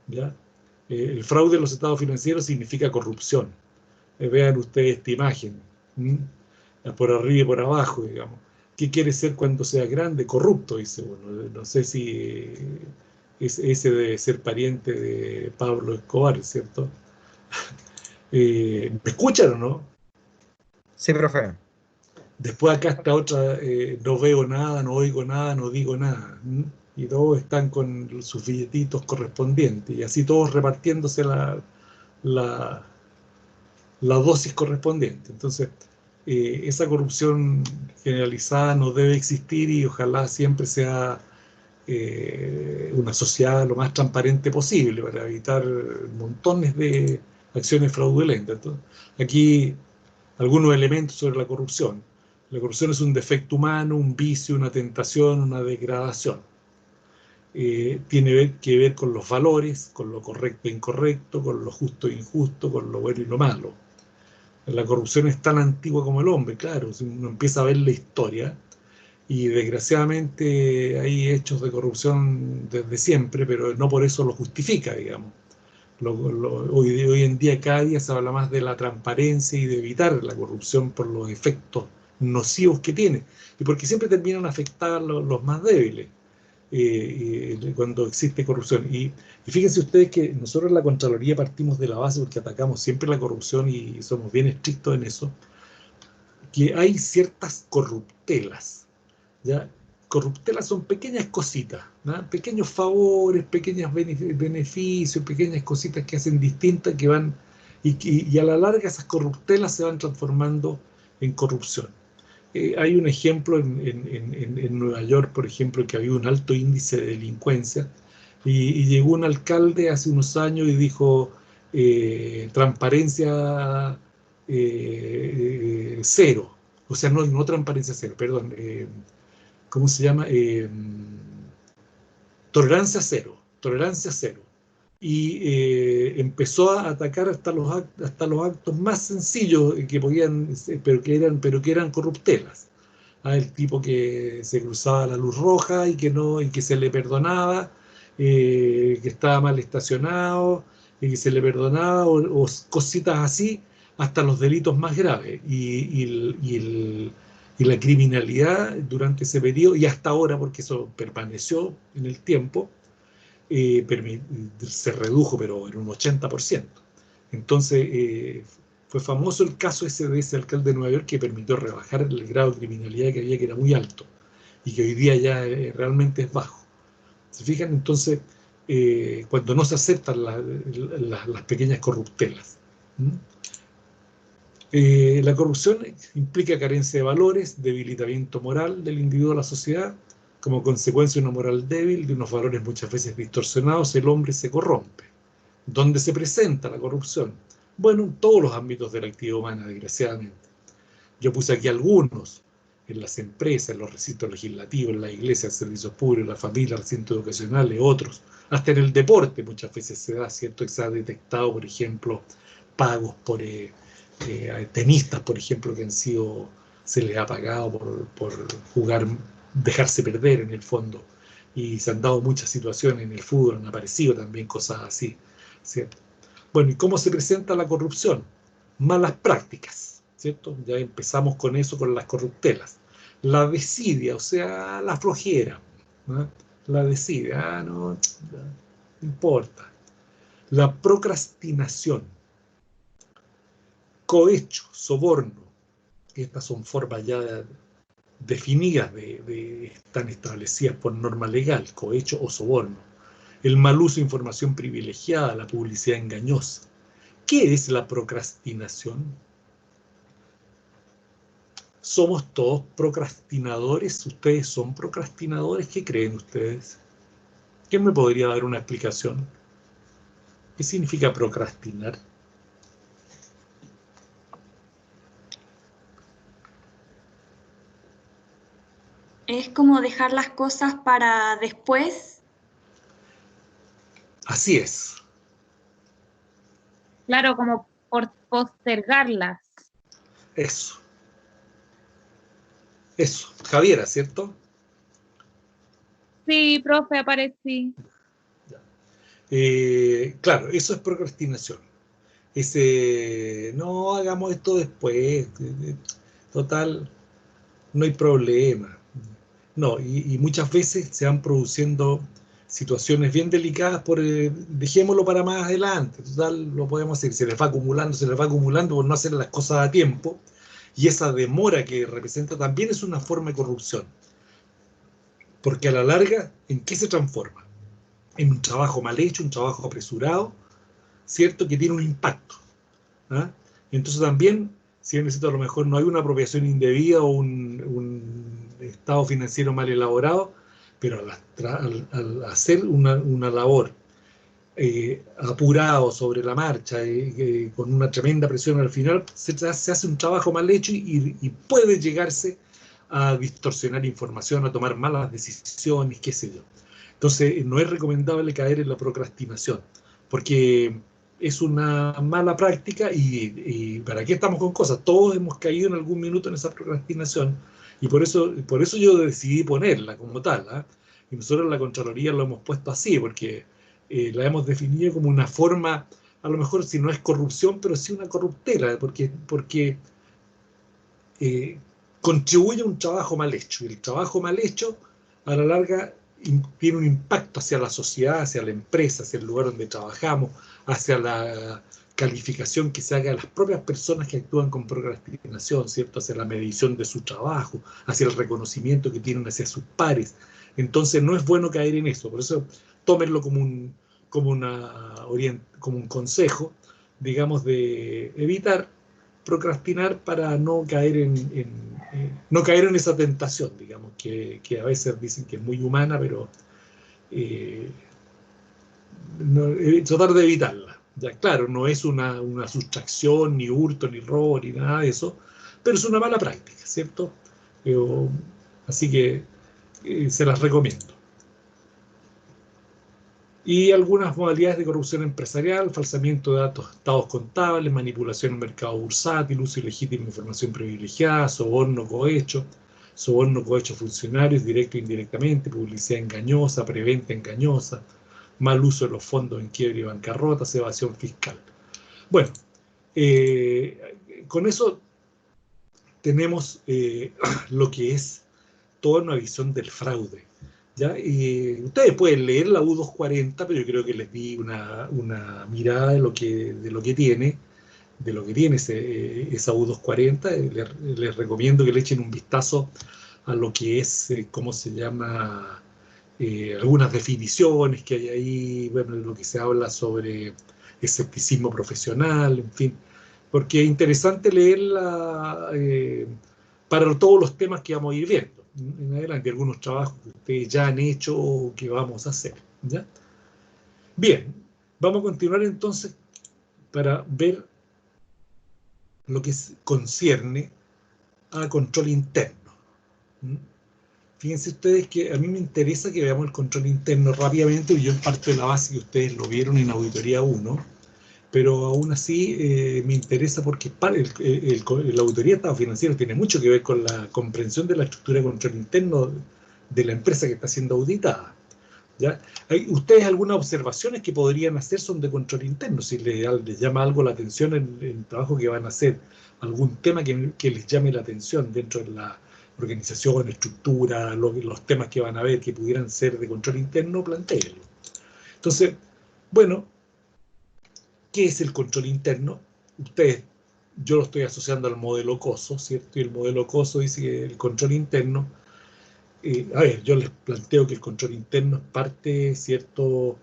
A: ¿ya? El fraude en los estados financieros significa corrupción. Vean ustedes esta imagen, por arriba y por abajo, digamos. ¿Qué quiere ser cuando sea grande? Corrupto, dice uno. No sé si ese debe ser pariente de Pablo Escobar, ¿cierto? ¿Me escuchan o no?
C: Sí, profe.
A: Después acá está otra, no veo nada, no oigo nada, no digo nada. Y todos están con sus billetitos correspondientes. Y así todos repartiéndose la dosis correspondiente. Entonces, esa corrupción generalizada no debe existir y ojalá siempre sea una sociedad lo más transparente posible para evitar montones de acciones fraudulentas. Entonces, aquí algunos elementos sobre la corrupción. La corrupción es un defecto humano, un vicio, una tentación, una degradación. Tiene que ver con los valores, con lo correcto e incorrecto, con lo justo e injusto, con lo bueno y lo malo. La corrupción es tan antigua como el hombre, claro. Si uno empieza a ver la historia, y desgraciadamente hay hechos de corrupción desde siempre, pero no por eso lo justifica, digamos. Hoy en día, cada día se habla más de la transparencia y de evitar la corrupción por los efectos nocivos que tiene, y porque siempre terminan afectados los más débiles cuando existe corrupción. Y fíjense ustedes que nosotros en la Contraloría partimos de la base, porque atacamos siempre la corrupción y somos bien estrictos en eso, que hay ciertas corruptelas, ¿ya? Corruptelas son pequeñas cositas, ¿no? Pequeños favores, pequeños beneficios, pequeñas cositas que hacen distintas, que van, y a la larga esas corruptelas se van transformando en corrupción. Hay un ejemplo en Nueva York, por ejemplo, que había un alto índice de delincuencia, y llegó un alcalde hace unos años y dijo transparencia cero, o sea, no transparencia cero, perdón, ¿cómo se llama? Tolerancia cero, tolerancia cero. Y empezó a atacar hasta los actos más sencillos que podían, pero que eran corruptelas. El tipo que se cruzaba la luz roja y que se le perdonaba, que estaba mal estacionado y que se le perdonaba, o cositas así, hasta los delitos más graves. Y la criminalidad durante ese periodo, y hasta ahora, porque eso permaneció en el tiempo, se redujo, pero en un 80%. Entonces, fue famoso el caso ese de ese alcalde de Nueva York que permitió rebajar el grado de criminalidad que había, que era muy alto, y que hoy día ya realmente es bajo. ¿Se fijan? Entonces, cuando no se aceptan las pequeñas corruptelas. La corrupción implica carencia de valores, debilitamiento moral del individuo a la sociedad. Como consecuencia de una moral débil, de unos valores muchas veces distorsionados, el hombre se corrompe. ¿Dónde se presenta la corrupción? Bueno, en todos los ámbitos de la actividad humana, desgraciadamente. Yo puse aquí algunos: en las empresas, en los recintos legislativos, en la iglesia, en servicios públicos, en la familia, recintos educacionales, otros. Hasta en el deporte muchas veces se da, ¿cierto? Que se ha detectado, por ejemplo, pagos por tenistas, por ejemplo, que se les ha pagado por jugar, dejarse perder en el fondo. Y se han dado muchas situaciones en el fútbol, han aparecido también cosas así, ¿cierto? Bueno, ¿y cómo se presenta la corrupción? Malas prácticas, ¿cierto? Ya empezamos con eso, con las corruptelas. La desidia, o sea, la flojera, ¿no? La desidia, no importa. La procrastinación, cohecho, soborno, estas son formas ya definidas, están establecidas por norma legal, cohecho o soborno. El mal uso de información privilegiada, la publicidad engañosa. ¿Qué es la procrastinación? ¿Somos todos procrastinadores? ¿Ustedes son procrastinadores? ¿Qué creen ustedes? ¿Quién me podría dar una explicación? ¿Qué significa procrastinar?
D: Es como dejar las cosas para después.
A: Así es.
B: Claro, como por postergarlas.
A: Eso. Eso. Javiera, ¿cierto?
B: Sí, profe, aparecí.
A: Claro, eso es procrastinación. Ese, no, hagamos esto después. Total, no hay problema. No, y muchas veces se van produciendo situaciones bien delicadas por, dejémoslo para más adelante, total, lo podemos hacer, se les va acumulando por no hacer las cosas a tiempo, y esa demora que representa también es una forma de corrupción, porque a la larga, ¿en qué se transforma? En un trabajo mal hecho, un trabajo apresurado, ¿cierto? Que tiene un impacto. ¿Ah? Entonces también, si bien necesito, a lo mejor no hay una apropiación indebida o un estado financiero mal elaborado, pero al hacer una labor apurado sobre la marcha, con una tremenda presión al final, se hace un trabajo mal hecho y puede llegarse a distorsionar información, a tomar malas decisiones, qué sé yo. Entonces, no es recomendable caer en la procrastinación, porque es una mala práctica y ¿para qué estamos con cosas? Todos hemos caído en algún minuto en esa procrastinación y por eso yo decidí ponerla como tal, ¿eh? Y nosotros en la Contraloría lo hemos puesto así, porque la hemos definido como una forma, a lo mejor si no es corrupción, pero sí una corruptela, porque contribuye a un trabajo mal hecho. Y el trabajo mal hecho, a la larga, tiene un impacto hacia la sociedad, hacia la empresa, hacia el lugar donde trabajamos, hacia la calificación que se haga a las propias personas que actúan con procrastinación, ¿cierto? Hacia la medición de su trabajo, hacia el reconocimiento que tienen hacia sus pares. Entonces no es bueno caer en eso, por eso tómenlo como un consejo, digamos, de evitar procrastinar para no caer no caer en esa tentación, digamos, que a veces dicen que es muy humana, pero tratar de evitarla. Ya, claro, no es una sustracción, ni hurto, ni robo, ni nada de eso, pero es una mala práctica, ¿cierto? Así que se las recomiendo. Y algunas modalidades de corrupción empresarial, falsamiento de datos, estados contables, manipulación en el mercado bursátil, uso ilegítimo de información privilegiada, soborno cohecho funcionarios, directo e indirectamente, publicidad engañosa, preventa engañosa, mal uso de los fondos en quiebre y bancarrota, evasión fiscal. Bueno, con eso tenemos lo que es toda una visión del fraude. ¿Ya? Y ustedes pueden leer la U240, pero yo creo que les di una mirada de lo que tiene esa U240. Les recomiendo que le echen un vistazo a lo que es, ¿cómo se llama? Algunas definiciones que hay ahí, bueno, lo que se habla sobre escepticismo profesional, en fin, porque es interesante leerla para todos los temas que vamos a ir viendo en adelante, algunos trabajos que ustedes ya han hecho o que vamos a hacer, ¿ya? Bien, vamos a continuar entonces para ver lo que concierne a control interno. Fíjense ustedes que a mí me interesa que veamos el control interno rápidamente, y yo en parte de la base que ustedes lo vieron en Auditoría 1, pero aún así me interesa porque la auditoría de estado financiero tiene mucho que ver con la comprensión de la estructura de control interno de la empresa que está siendo auditada. ¿Ya? ¿Ustedes algunas observaciones que podrían hacer son de control interno? Si les llama algo la atención en el trabajo que van a hacer, algún tema que les llame la atención dentro de la organización, estructura, los temas que van a ver que pudieran ser de control interno, plantéenlo. Entonces, bueno, ¿qué es el control interno? Yo lo estoy asociando al modelo COSO, ¿cierto? Y el modelo COSO dice que el control interno, a ver, yo les planteo que el control interno es parte, ¿cierto?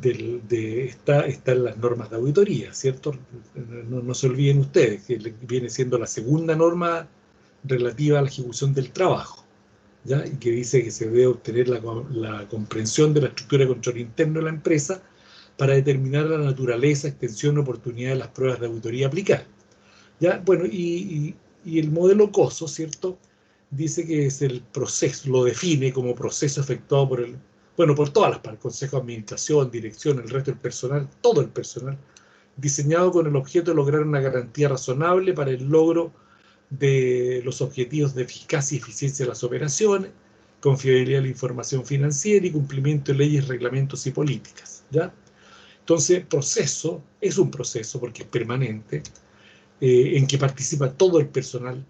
A: Está en las normas de auditoría, ¿cierto? No se olviden ustedes que viene siendo la segunda norma relativa a la ejecución del trabajo, ¿ya? Y que dice que se debe obtener la comprensión de la estructura de control interno de la empresa para determinar la naturaleza, extensión, oportunidad de las pruebas de auditoría aplicadas. ¿Ya? Bueno, y el modelo COSO, ¿cierto?, dice que es el proceso, lo define como proceso efectuado por todas las partes, consejo de administración, dirección, el resto del personal, todo el personal, diseñado con el objeto de lograr una garantía razonable para el logro de los objetivos de eficacia y eficiencia de las operaciones, confiabilidad de la información financiera y cumplimiento de leyes, reglamentos y políticas, ¿ya? Entonces, proceso es un proceso porque es permanente, en que participa todo el personal,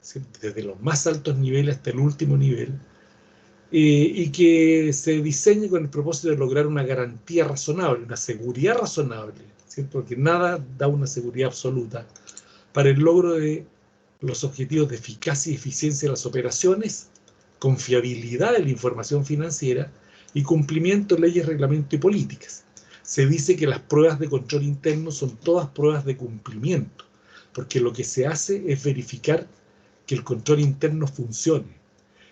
A: ¿sí?, desde los más altos niveles hasta el último nivel, y que se diseñe con el propósito de lograr una garantía razonable, una seguridad razonable, ¿cierto?, porque nada da una seguridad absoluta, para el logro de los objetivos de eficacia y eficiencia de las operaciones, confiabilidad de la información financiera y cumplimiento de leyes, reglamentos y políticas. Se dice que las pruebas de control interno son todas pruebas de cumplimiento, porque lo que se hace es verificar que el control interno funcione.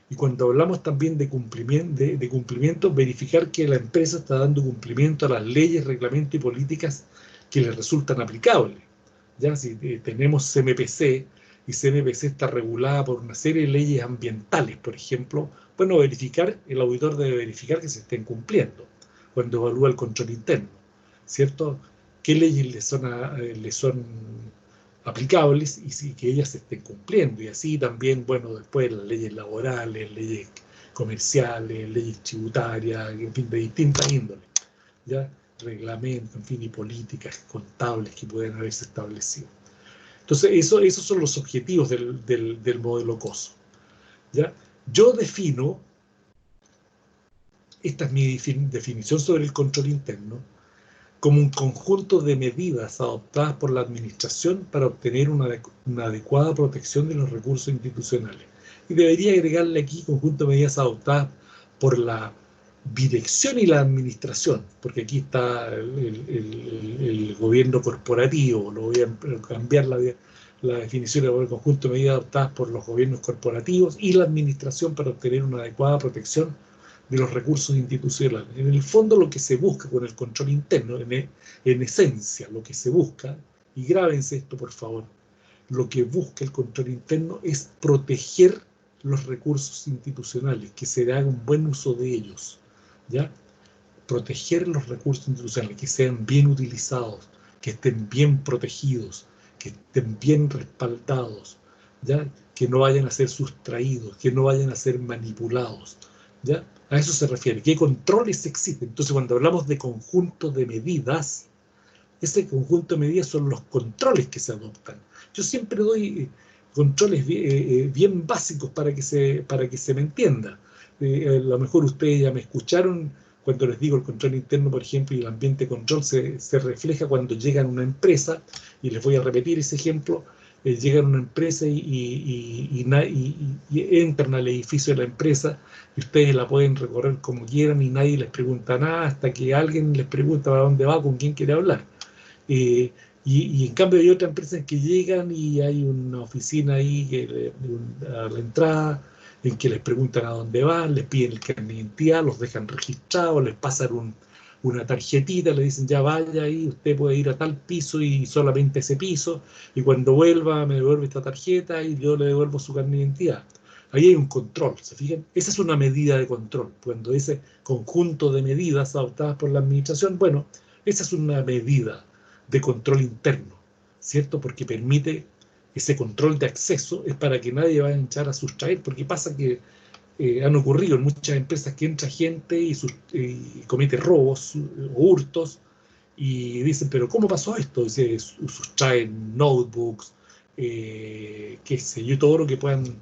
A: Y cuando hablamos también de cumplimiento, verificar que la empresa está dando cumplimiento a las leyes, reglamentos y políticas que le resultan aplicables. Ya si tenemos CMPC, y CMPC está regulada por una serie de leyes ambientales, por ejemplo, bueno, el auditor debe verificar que se estén cumpliendo cuando evalúa el control interno, ¿cierto? ¿Qué leyes le son aplicables y que ellas se estén cumpliendo? Y así también, bueno, después las leyes laborales, leyes comerciales, leyes tributarias, en fin, de distintas índoles, ¿ya? Reglamentos, en fin, y políticas contables que pueden haberse establecido. Entonces, esos son los objetivos del modelo COSO, ¿ya? Yo defino, esta es mi definición sobre el control interno, como un conjunto de medidas adoptadas por la administración para obtener una adecuada protección de los recursos institucionales. Y debería agregarle aquí conjunto de medidas adoptadas por la dirección y la administración, porque aquí está el gobierno corporativo. Lo voy a cambiar la definición por el conjunto de medidas adoptadas por los gobiernos corporativos y la administración para obtener una adecuada protección de los recursos institucionales. En el fondo, lo que se busca con el control interno, en esencia, lo que se busca, y grábense esto por favor, lo que busca el control interno es proteger los recursos institucionales, que se haga un buen uso de ellos, ¿ya? Proteger los recursos institucionales, que sean bien utilizados, que estén bien protegidos, que estén bien respaldados, ¿ya? Que no vayan a ser sustraídos, que no vayan a ser manipulados, ¿ya? A eso se refiere. ¿Qué controles existen? Entonces, cuando hablamos de conjunto de medidas, ese conjunto de medidas son los controles que se adoptan. Yo siempre doy controles bien básicos para que se me entienda. A lo mejor ustedes ya me escucharon cuando les digo el control interno, por ejemplo, y el ambiente de control se refleja cuando llegan a una empresa, y les voy a repetir ese ejemplo. Llegan a una empresa y entran al edificio de la empresa, y ustedes la pueden recorrer como quieran y nadie les pregunta nada hasta que alguien les pregunta para dónde va, con quién quiere hablar. Y en cambio hay otras empresas que llegan y hay una oficina ahí a la entrada en que les preguntan a dónde van, les piden el carnet de identidad, los dejan registrados, les pasan una tarjetita, le dicen ya vaya ahí, usted puede ir a tal piso y solamente ese piso, y cuando vuelva me devuelve esta tarjeta y yo le devuelvo su carnet de identidad. Ahí hay un control, ¿se fijan? Esa es una medida de control. Cuando ese conjunto de medidas adoptadas por la administración, bueno, esa es una medida de control interno, ¿cierto? Porque permite ese control de acceso, es para que nadie vaya a entrar a sustraer, porque pasa que han ocurrido en muchas empresas que entra gente y comete robos o hurtos, y dicen, pero ¿cómo pasó esto? Y se sustraen notebooks, qué sé yo, todo lo que puedan,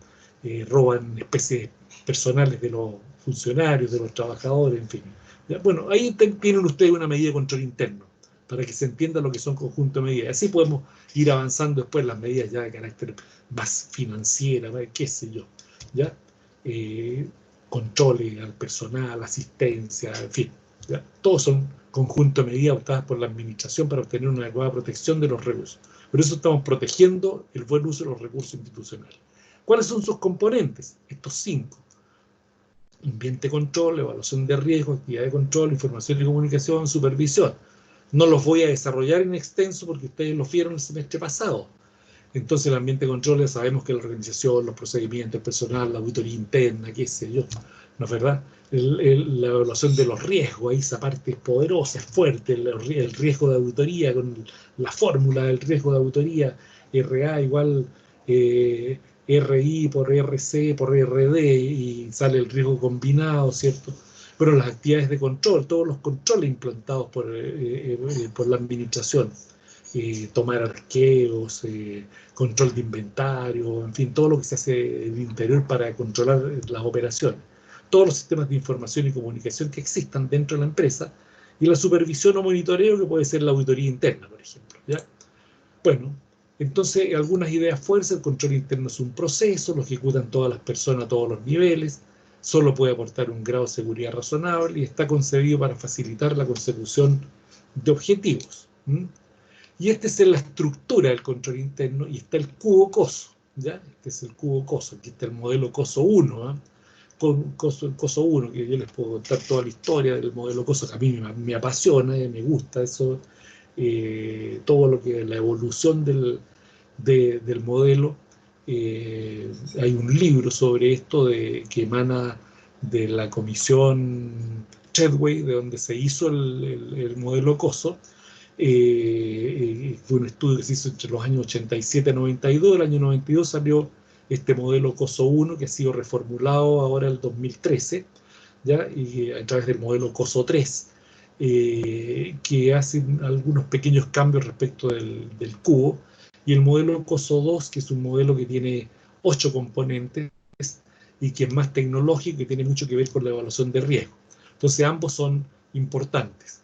A: roban especies personales de los funcionarios, de los trabajadores, en fin. ¿Ya? Bueno, ahí tienen ustedes una medida de control interno, para que se entienda lo que son conjuntos de medidas. Así podemos ir avanzando después las medidas ya de carácter más financiera, qué sé yo, ¿ya? Controles al personal, asistencia, en fin, ¿ya? Todos son conjuntos de medidas adoptadas por la administración para obtener una adecuada protección de los recursos. Por eso estamos protegiendo el buen uso de los recursos institucionales. ¿Cuáles son sus componentes? Estos 5. ambiente de control, evaluación de riesgo, actividad de control, información y comunicación, supervisión. No los voy a desarrollar en extenso porque ustedes los vieron el semestre pasado. Entonces el ambiente de control ya sabemos que la organización, los procedimientos, el personal, la auditoría interna, qué sé yo, ¿no es verdad? La evaluación de los riesgos, ahí esa parte es poderosa, es fuerte, el riesgo de auditoría, con la fórmula del riesgo de auditoría, RA igual RI por RC por RD, y sale el riesgo combinado, ¿cierto? Pero las actividades de control, todos los controles implantados por la administración, tomar arqueos, control de inventario, en fin, todo lo que se hace en el interior para controlar las operaciones, todos los sistemas de información y comunicación que existan dentro de la empresa, y la supervisión o monitoreo, que puede ser la auditoría interna, por ejemplo, ¿ya? Bueno, entonces algunas ideas fuertes: el control interno es un proceso, lo ejecutan todas las personas a todos los niveles, solo puede aportar un grado de seguridad razonable y está concebido para facilitar la consecución de objetivos. Y esta es la estructura del control interno, y está el cubo COSO, ¿ya? Este es el cubo COSO, aquí está el modelo COSO 1, ¿eh? COSO 1, que yo les puedo contar toda la historia del modelo COSO, que a mí me apasiona, me gusta eso, todo lo que la evolución del modelo. Hay un libro sobre esto que emana de la comisión Treadway, de donde se hizo el modelo COSO. Fue un estudio que se hizo entre los años 87 y 92. El año 92 salió este modelo COSO 1, que ha sido reformulado ahora el 2013, ¿ya? Y a través del modelo COSO 3, que hace algunos pequeños cambios respecto del cubo, y el modelo COSO 2, que es un modelo que tiene 8 componentes y que es más tecnológico y que tiene mucho que ver con la evaluación de riesgo. Entonces ambos son importantes.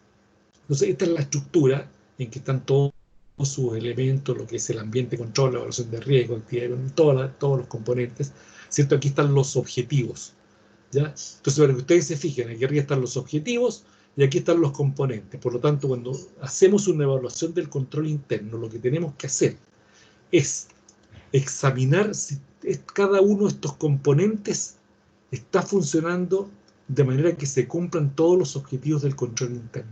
A: Entonces esta es la estructura en que están todos sus elementos, lo que es el ambiente de control, la evaluación de riesgo, actividad, todos los componentes, ¿cierto? Aquí están los objetivos, ¿ya? Entonces, para que ustedes se fijen, aquí arriba están los objetivos y aquí están los componentes. Por lo tanto, cuando hacemos una evaluación del control interno, lo que tenemos que hacer es examinar si cada uno de estos componentes está funcionando de manera que se cumplan todos los objetivos del control interno.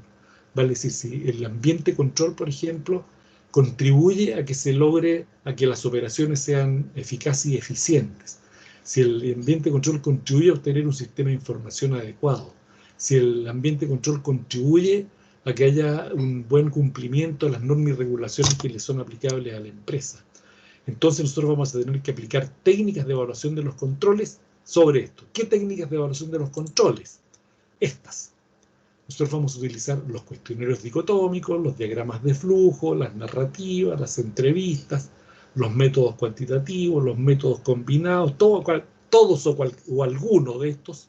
A: Vale decir, si el ambiente de control, por ejemplo, contribuye a que se logre, a que las operaciones sean eficaces y eficientes. Si el ambiente de control contribuye a obtener un sistema de información adecuado. Si el ambiente de control contribuye a que haya un buen cumplimiento de las normas y regulaciones que le son aplicables a la empresa. Entonces nosotros vamos a tener que aplicar técnicas de evaluación de los controles sobre esto. ¿Qué técnicas de evaluación de los controles? Estas. Nosotros vamos a utilizar los cuestionarios dicotómicos, los diagramas de flujo, las narrativas, las entrevistas, los métodos cuantitativos, los métodos combinados, todos o alguno de estos,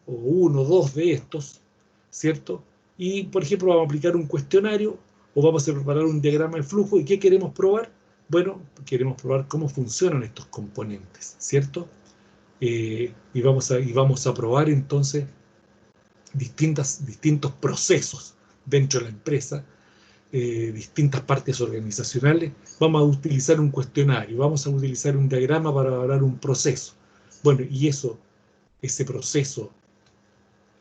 A: o uno o dos de estos, ¿cierto? Y, por ejemplo, vamos a aplicar un cuestionario o vamos a preparar un diagrama de flujo. ¿Y qué queremos probar? Bueno, queremos probar cómo funcionan estos componentes, ¿cierto? Y vamos a probar entonces distintos procesos dentro de la empresa, distintas partes organizacionales. Vamos a utilizar un cuestionario, vamos a utilizar un diagrama para evaluar un proceso. Bueno, y ese proceso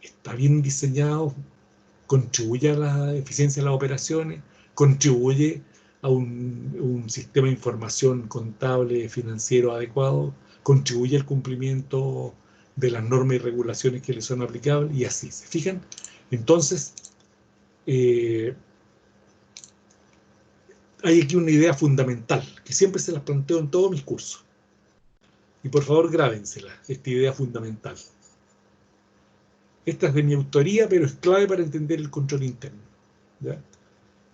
A: está bien diseñado, contribuye a la eficiencia de las operaciones, contribuye a un sistema de información contable, financiero adecuado, contribuye al cumplimiento de las normas y regulaciones que le son aplicables, y así, ¿se fijan? Entonces, hay aquí una idea fundamental, que siempre se las planteo en todos mis cursos. Y por favor, grábensela, esta idea fundamental. Esta es de mi autoría, pero es clave para entender el control interno, ¿ya?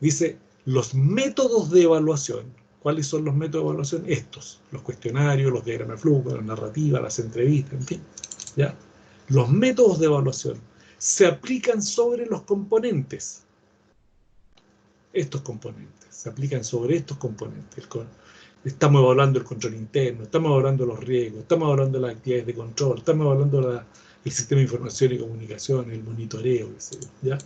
A: Dice, los métodos de evaluación. ¿Cuáles son los métodos de evaluación? Estos, los cuestionarios, los diagramas de flujo, las narrativas, las entrevistas, en fin, ¿ya? Los métodos de evaluación se aplican sobre los componentes. Estos componentes, se aplican sobre estos componentes. Estamos evaluando el control interno, estamos evaluando los riesgos, estamos evaluando las actividades de control, estamos evaluando el sistema de información y comunicación, el monitoreo, ¿ya?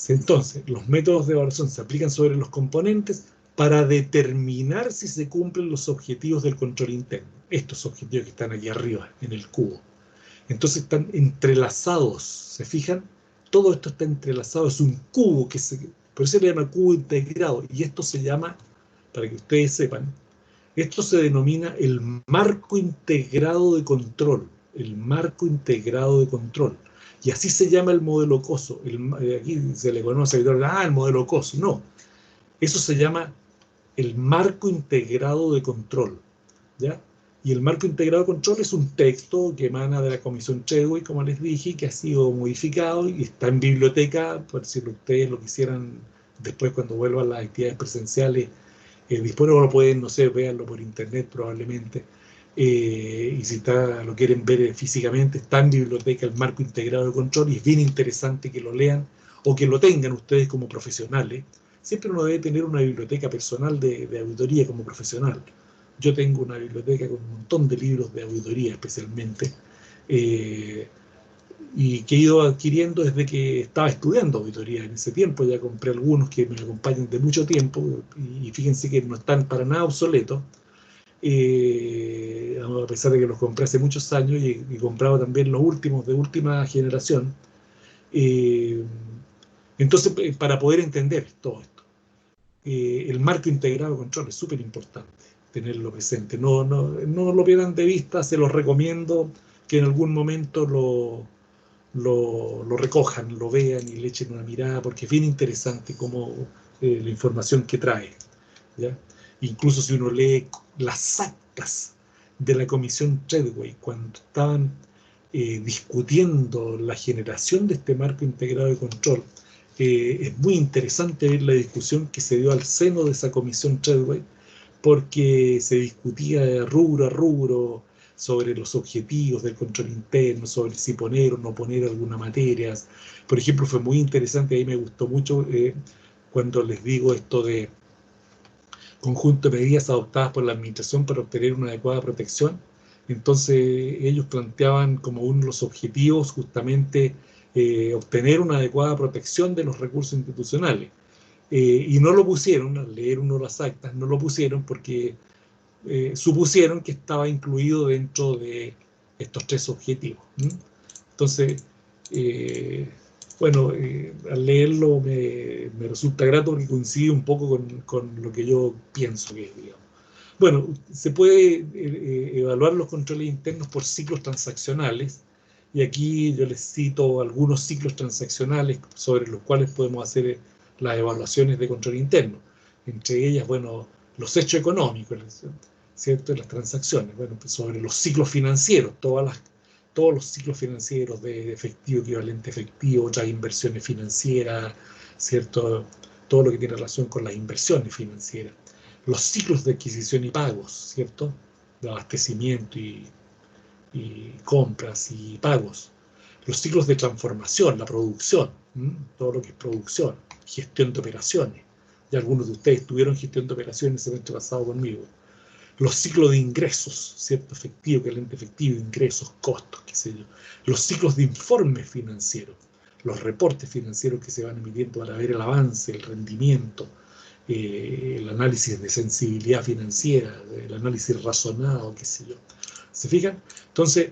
A: Entonces, los métodos de evaluación se aplican sobre los componentes para determinar si se cumplen los objetivos del control interno. estos objetivos que están aquí arriba, en el cubo. Entonces están entrelazados, ¿se fijan? Todo esto está entrelazado, es un cubo, por eso se le llama cubo integrado, y esto se llama, para que ustedes sepan, esto se denomina el marco integrado de control, el marco integrado de control. Y así se llama el modelo COSO. Aquí se le conoce, el modelo COSO. No, eso se llama el marco integrado de control, ¿ya? Y el marco integrado de control es un texto que emana de la Comisión Chedwick, como les dije, que ha sido modificado y está en biblioteca, por si ustedes lo quisieran después cuando vuelvan las actividades presenciales, después lo pueden, no sé, véanlo por internet probablemente, y si lo quieren ver físicamente, está en biblioteca el marco integrado de control y es bien interesante que lo lean o que lo tengan ustedes como profesionales. Siempre uno debe tener una biblioteca personal de auditoría como profesional. Yo tengo una biblioteca con un montón de libros de auditoría especialmente, y que he ido adquiriendo desde que estaba estudiando auditoría en ese tiempo. Ya compré algunos que me acompañan de mucho tiempo y fíjense que no están para nada obsoletos, a pesar de que los compré hace muchos años y compraba también los últimos de última generación. Entonces, para poder entender todo esto, el marco integrado de control es súper importante tenerlo presente. No lo pierdan de vista, se los recomiendo que en algún momento lo recojan, lo vean y le echen una mirada, porque es bien interesante como la información que trae, ¿ya? Incluso si uno lee las actas de la Comisión Chedwick cuando estaban discutiendo la generación de este marco integrado de control, es muy interesante ver la discusión que se dio al seno de esa Comisión Chedwick, porque se discutía de rubro a rubro sobre los objetivos del control interno, sobre si poner o no poner alguna materia. Por ejemplo, fue muy interesante, ahí me gustó mucho cuando les digo esto de conjunto de medidas adoptadas por la administración para obtener una adecuada protección. Entonces ellos planteaban como uno de los objetivos justamente obtener una adecuada protección de los recursos institucionales. Y no lo pusieron, al leer uno las actas, no lo pusieron porque supusieron que estaba incluido dentro de estos tres objetivos. Entonces, bueno, al leerlo me resulta grato porque coincide un poco con lo que yo pienso que es, digamos. Bueno, se puede evaluar los controles internos por ciclos transaccionales, y aquí yo les cito algunos ciclos transaccionales sobre los cuales podemos hacer las evaluaciones de control interno. Entre ellas, bueno, los hechos económicos, ¿cierto? Las transacciones, bueno, pues sobre los ciclos financieros, todos los ciclos financieros de efectivo, equivalente efectivo, otras inversiones financieras, ¿cierto? Todo lo que tiene relación con las inversiones financieras. Los ciclos de adquisición y pagos, ¿cierto? De abastecimiento y compras y pagos. Los ciclos de transformación, la producción, todo lo que es producción, gestión de operaciones. Ya algunos de ustedes tuvieron gestión de operaciones el semestre pasado conmigo. Los ciclos de ingresos, ¿cierto? Efectivo, equivalente efectivo, ingresos, costos, qué sé yo. Los ciclos de informes financieros, los reportes financieros que se van emitiendo para ver el avance, el rendimiento, el análisis de sensibilidad financiera, el análisis razonado, qué sé yo. ¿Se fijan? Entonces,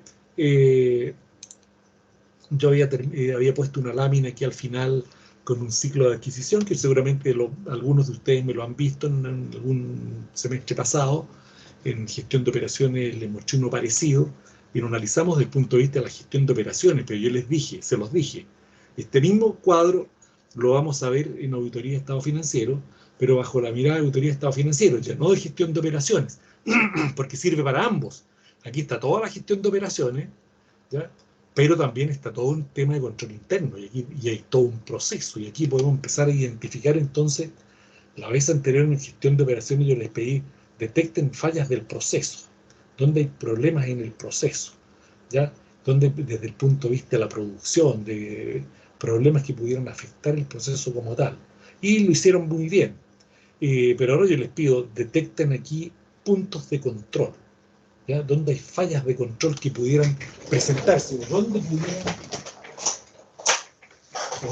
A: yo había puesto una lámina aquí al final con un ciclo de adquisición, que seguramente algunos de ustedes me lo han visto en algún semestre pasado. En gestión de operaciones les mostré uno parecido, y lo analizamos desde el punto de vista de la gestión de operaciones, pero yo se los dije, este mismo cuadro lo vamos a ver en auditoría de estado financiero, pero bajo la mirada de auditoría de estado financiero, ya no de gestión de operaciones, porque sirve para ambos. Aquí está toda la gestión de operaciones, ¿ya? Pero también está todo un tema de control interno, y hay todo un proceso, y aquí podemos empezar a identificar entonces. La vez anterior en gestión de operaciones yo les pedí, detecten fallas del proceso, donde hay problemas en el proceso, ¿ya? Donde desde el punto de vista de la producción, de problemas que pudieran afectar el proceso como tal, y lo hicieron muy bien. Pero ahora yo les pido, detecten aquí puntos de control, ¿ya? Donde hay fallas de control que pudieran presentarse, o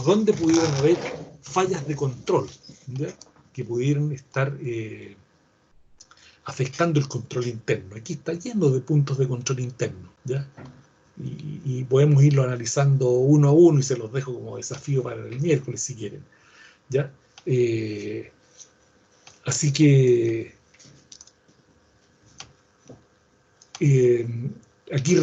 A: donde pudieran haber fallas de control, ¿ya? Que pudieran estar afectando el control interno. Aquí está lleno de puntos de control interno, ¿ya? Y podemos irlo analizando uno a uno y se los dejo como desafío para el miércoles si quieren, ¿ya? Así que aquí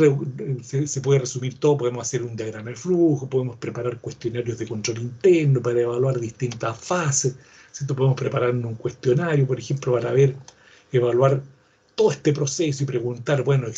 A: se puede resumir todo, podemos hacer un diagrama de flujo, podemos preparar cuestionarios de control interno para evaluar distintas fases, ¿cierto? Podemos preparar un cuestionario, por ejemplo, para evaluar todo este proceso y preguntar, bueno,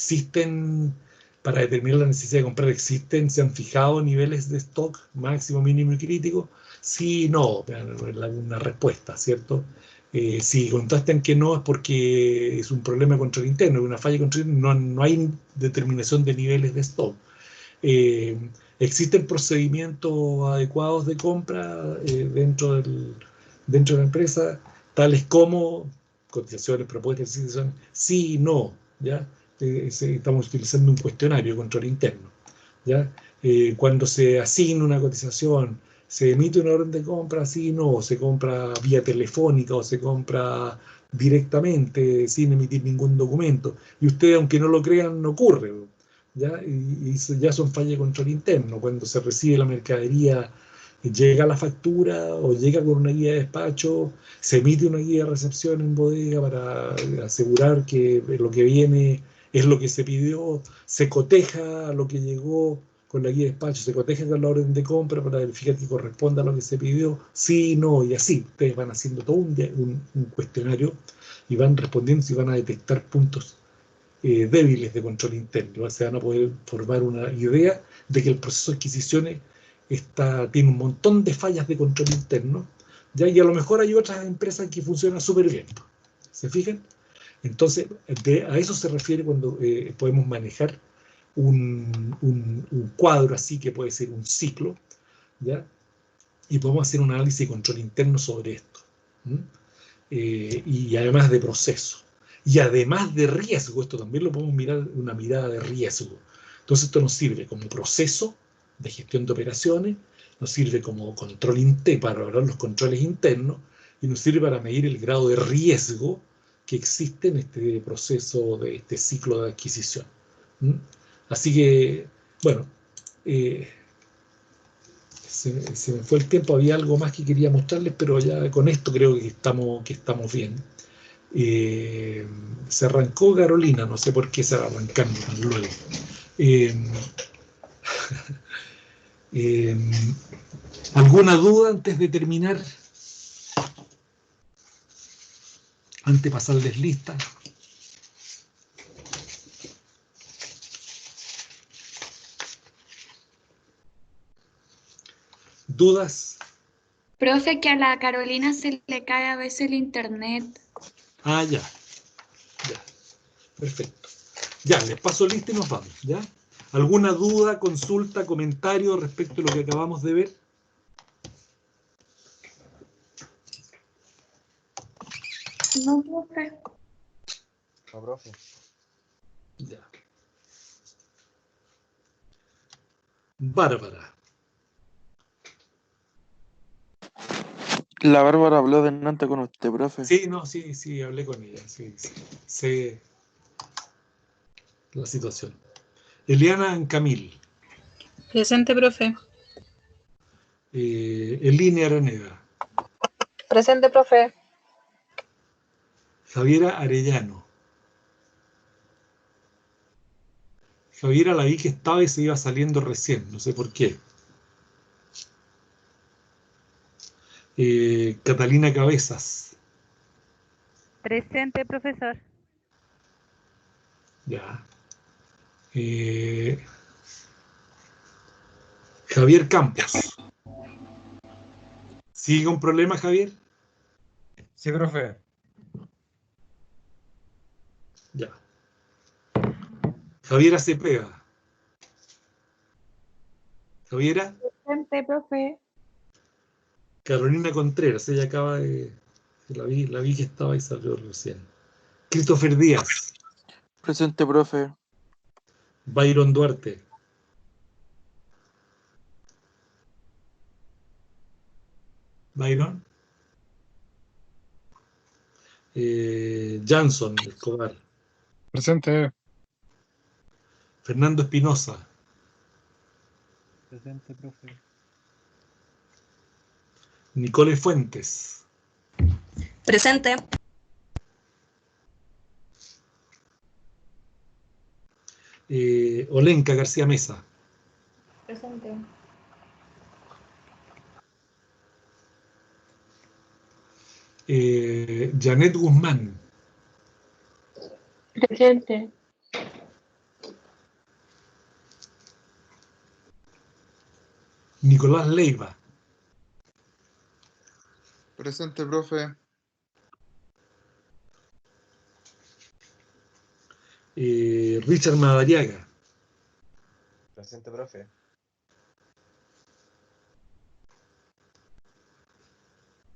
A: para determinar la necesidad de comprar, se han fijado niveles de stock máximo, mínimo y crítico? Sí, no, una respuesta, ¿cierto? Si contestan que no es porque es un problema de control interno, una falla de control interno, no hay determinación de niveles de stock. ¿Existen procedimientos adecuados de compra dentro de la empresa, tales como cotizaciones, propuestas, licitaciones? Sí, no, ¿ya? Estamos utilizando un cuestionario de control interno, ¿ya? Cuando se asigna una cotización, se emite una orden de compra, sí, no, se compra vía telefónica o se compra directamente sin emitir ningún documento. Y ustedes, aunque no lo crean, no ocurre, ¿ya? Y ya son fallas de control interno. Cuando se recibe la mercadería, llega la factura o llega con una guía de despacho, se emite una guía de recepción en bodega para asegurar que lo que viene es lo que se pidió, se coteja lo que llegó con la guía de despacho, se coteja con la orden de compra para verificar que corresponda a lo que se pidió, sí, no, y así. Ustedes van haciendo todo un cuestionario y van respondiendo y van a detectar puntos débiles de control interno. Se van a poder formar una idea de que el proceso de adquisiciones tiene un montón de fallas de control interno, ¿ya? Y a lo mejor hay otras empresas que funcionan súper bien. ¿Se fijan? Entonces, a eso se refiere cuando podemos manejar un cuadro así, que puede ser un ciclo, ¿ya? Y podemos hacer un análisis de control interno sobre esto. Y además de proceso. Y además de riesgo, esto también lo podemos mirar una mirada de riesgo. Entonces esto nos sirve como proceso de gestión de operaciones, nos sirve como control interno para lograr los controles internos y nos sirve para medir el grado de riesgo que existe en este proceso de este ciclo de adquisición. Así que, bueno, se me fue el tiempo, había algo más que quería mostrarles, pero ya con esto creo que estamos bien. Se arrancó Carolina, no sé por qué se va arrancando tan luego. ¿Alguna duda antes de terminar? Antes de pasarles lista. ¿Dudas?
D: Profe, que a la Carolina se le cae a veces el internet.
A: Ah, ya. Perfecto. Ya, les paso lista y nos vamos, ¿ya? ¿Alguna duda, consulta, comentario respecto a lo que acabamos de ver?
D: No, profe.
C: No, profe.
A: Ya. Bárbara.
G: La Bárbara habló delante con usted, profe.
A: Sí, no, sí, hablé con ella, sí. Sé la situación. Eliana Camil.
H: Presente, profe.
A: Eline Araneda.
H: Presente, profe.
A: Javiera Arellano. Javiera la vi que estaba y se iba saliendo recién, no sé por qué. Catalina Cabezas.
I: Presente, profesor.
A: Ya. Javier Campos. ¿Sigue un problema, Javier?
C: Sí, profe.
A: Ya. Javiera Cepeda. Javiera.
B: Presente, profe.
A: Carolina Contreras, ella acaba de... La vi que estaba y salió recién. Christopher Díaz.
G: Presente, profe.
A: Byron Duarte. Byron. Jansson Escobar.
E: Presente.
A: Fernando Espinosa.
I: Presente, profe.
A: Nicole Fuentes.
H: Presente.
A: Olenka García Mesa.
B: Presente.
A: Janet Guzmán.
J: Presente.
A: Nicolás Leiva.
G: Presente, profe.
A: Richard Madariaga.
I: Presente, profe.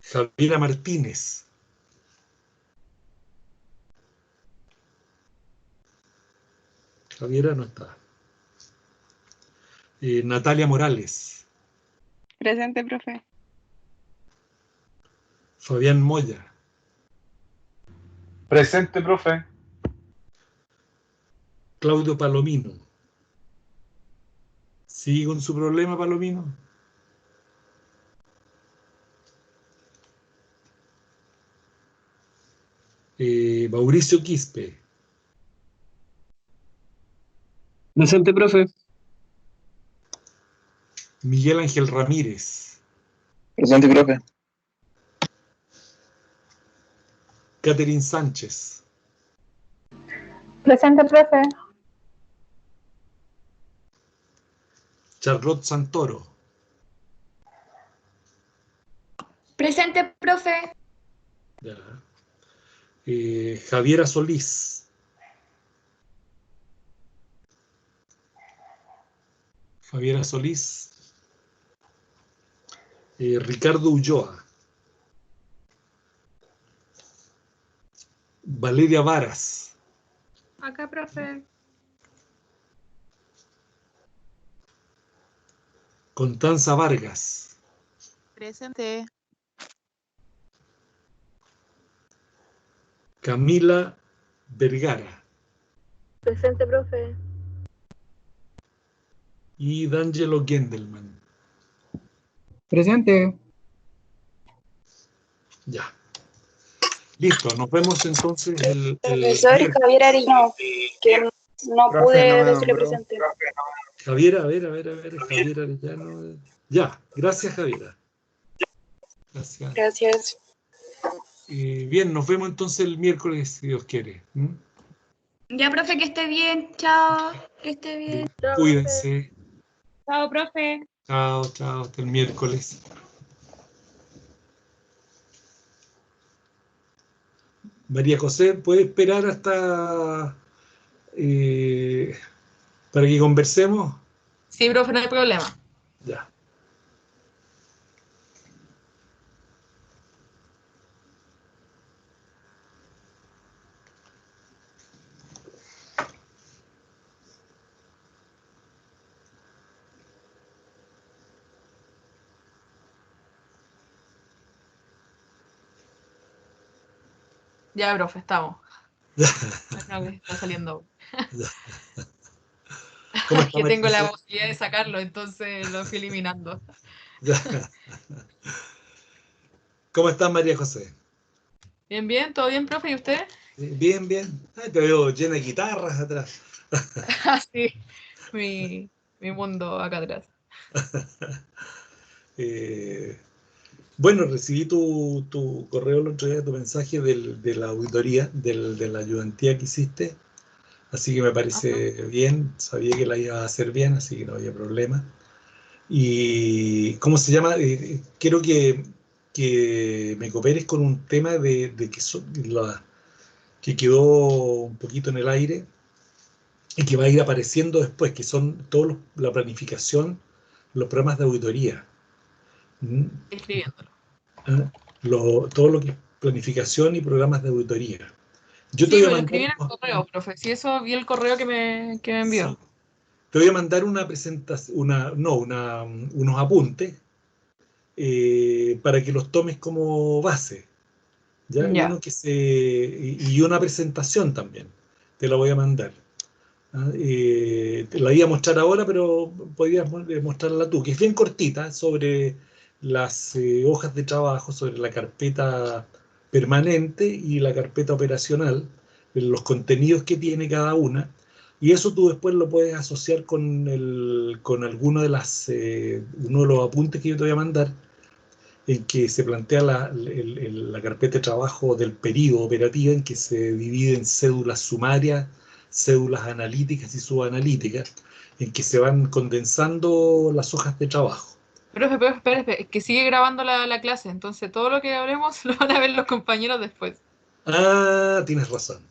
A: Javiera Martínez. Javiera no está. Natalia Morales.
H: Presente, profe.
A: Fabián Moya.
I: Presente, profe.
A: Claudio Palomino. ¿Sigue con su problema, Palomino? Mauricio Quispe.
J: Presente, profe.
A: Miguel Ángel Ramírez.
G: Presente, profe.
A: Catherine Sánchez.
B: Presente, profe.
A: Charlotte Santoro.
D: Presente, profe.
A: Ya. Javiera Solís. Javiera Solís. Ricardo Ulloa. Valeria Varas.
F: Acá, profe.
A: Constanza Vargas.
F: Presente.
A: Camila Vergara.
H: Presente, profe.
A: Y D'Angelo Gendelman.
J: Presente.
A: Ya. Listo, nos vemos entonces el
H: Profesor
A: miércoles.
H: Javier Arellano, que no
G: Profe,
H: pude
G: no me
H: decirle
G: nombró.
H: presente.
A: Javiera, a ver, Javier Arellano. Ya, gracias Javiera. Gracias.
H: Gracias.
A: Bien, nos vemos entonces el miércoles, si Dios quiere. ¿Mm?
D: Ya, profe, que esté bien. Chao. Que esté bien.
A: Cuídense.
B: Chao, profe.
A: Chao, chao, hasta el miércoles. María José, ¿puede esperar hasta para que conversemos?
F: Sí, profe, no hay problema.
A: Ya.
F: Ya, profe, estamos. No, que está saliendo.
A: ¿Cómo está,
F: Que
A: María
F: tengo la
A: José?
F: posibilidad de sacarlo, entonces lo fui eliminando.
A: Ya. ¿Cómo estás, María José?
F: Bien, bien, ¿todo bien, profe? ¿Y usted?
A: Bien, bien. Ay, te veo llena de guitarras atrás.
F: Ah, sí, mi mundo acá atrás.
A: Bueno, recibí tu correo el otro día, tu mensaje de la auditoría, de la ayudantía que hiciste, así que me parece bien, sabía que la iba a hacer bien, así que no había problema. Y, ¿cómo se llama? Quiero que me cooperes con un tema de que quedó un poquito en el aire y que va a ir apareciendo después, que son la planificación, los programas de auditoría. ¿Mm?
F: Escribiéndolo.
A: Todo lo que es planificación y programas de auditoría. Yo te
F: Sí,
A: voy a
F: me lo
A: mandar,
F: escribí en el correo, profe. Sí, eso vi el correo que me envió.
A: sí, te voy a mandar una presentación, unos apuntes para que los tomes como base. ¿ya?
F: Ya.
A: Uno que y una presentación también, te la voy a mandar. Te la iba a mostrar ahora, pero podrías mostrarla tú, que es bien cortita, sobre las hojas de trabajo, sobre la carpeta permanente y la carpeta operacional, los contenidos que tiene cada una, y eso tú después lo puedes asociar con alguno de uno de los apuntes que yo te voy a mandar, en que se plantea la carpeta de trabajo del periodo operativo, en que se divide en cédulas sumarias, cédulas analíticas y subanalíticas, en que se van condensando las hojas de trabajo.
F: Profe, espera, es que sigue grabando la clase, entonces todo lo que hablemos lo van a ver los compañeros después.
A: Ah, tienes razón.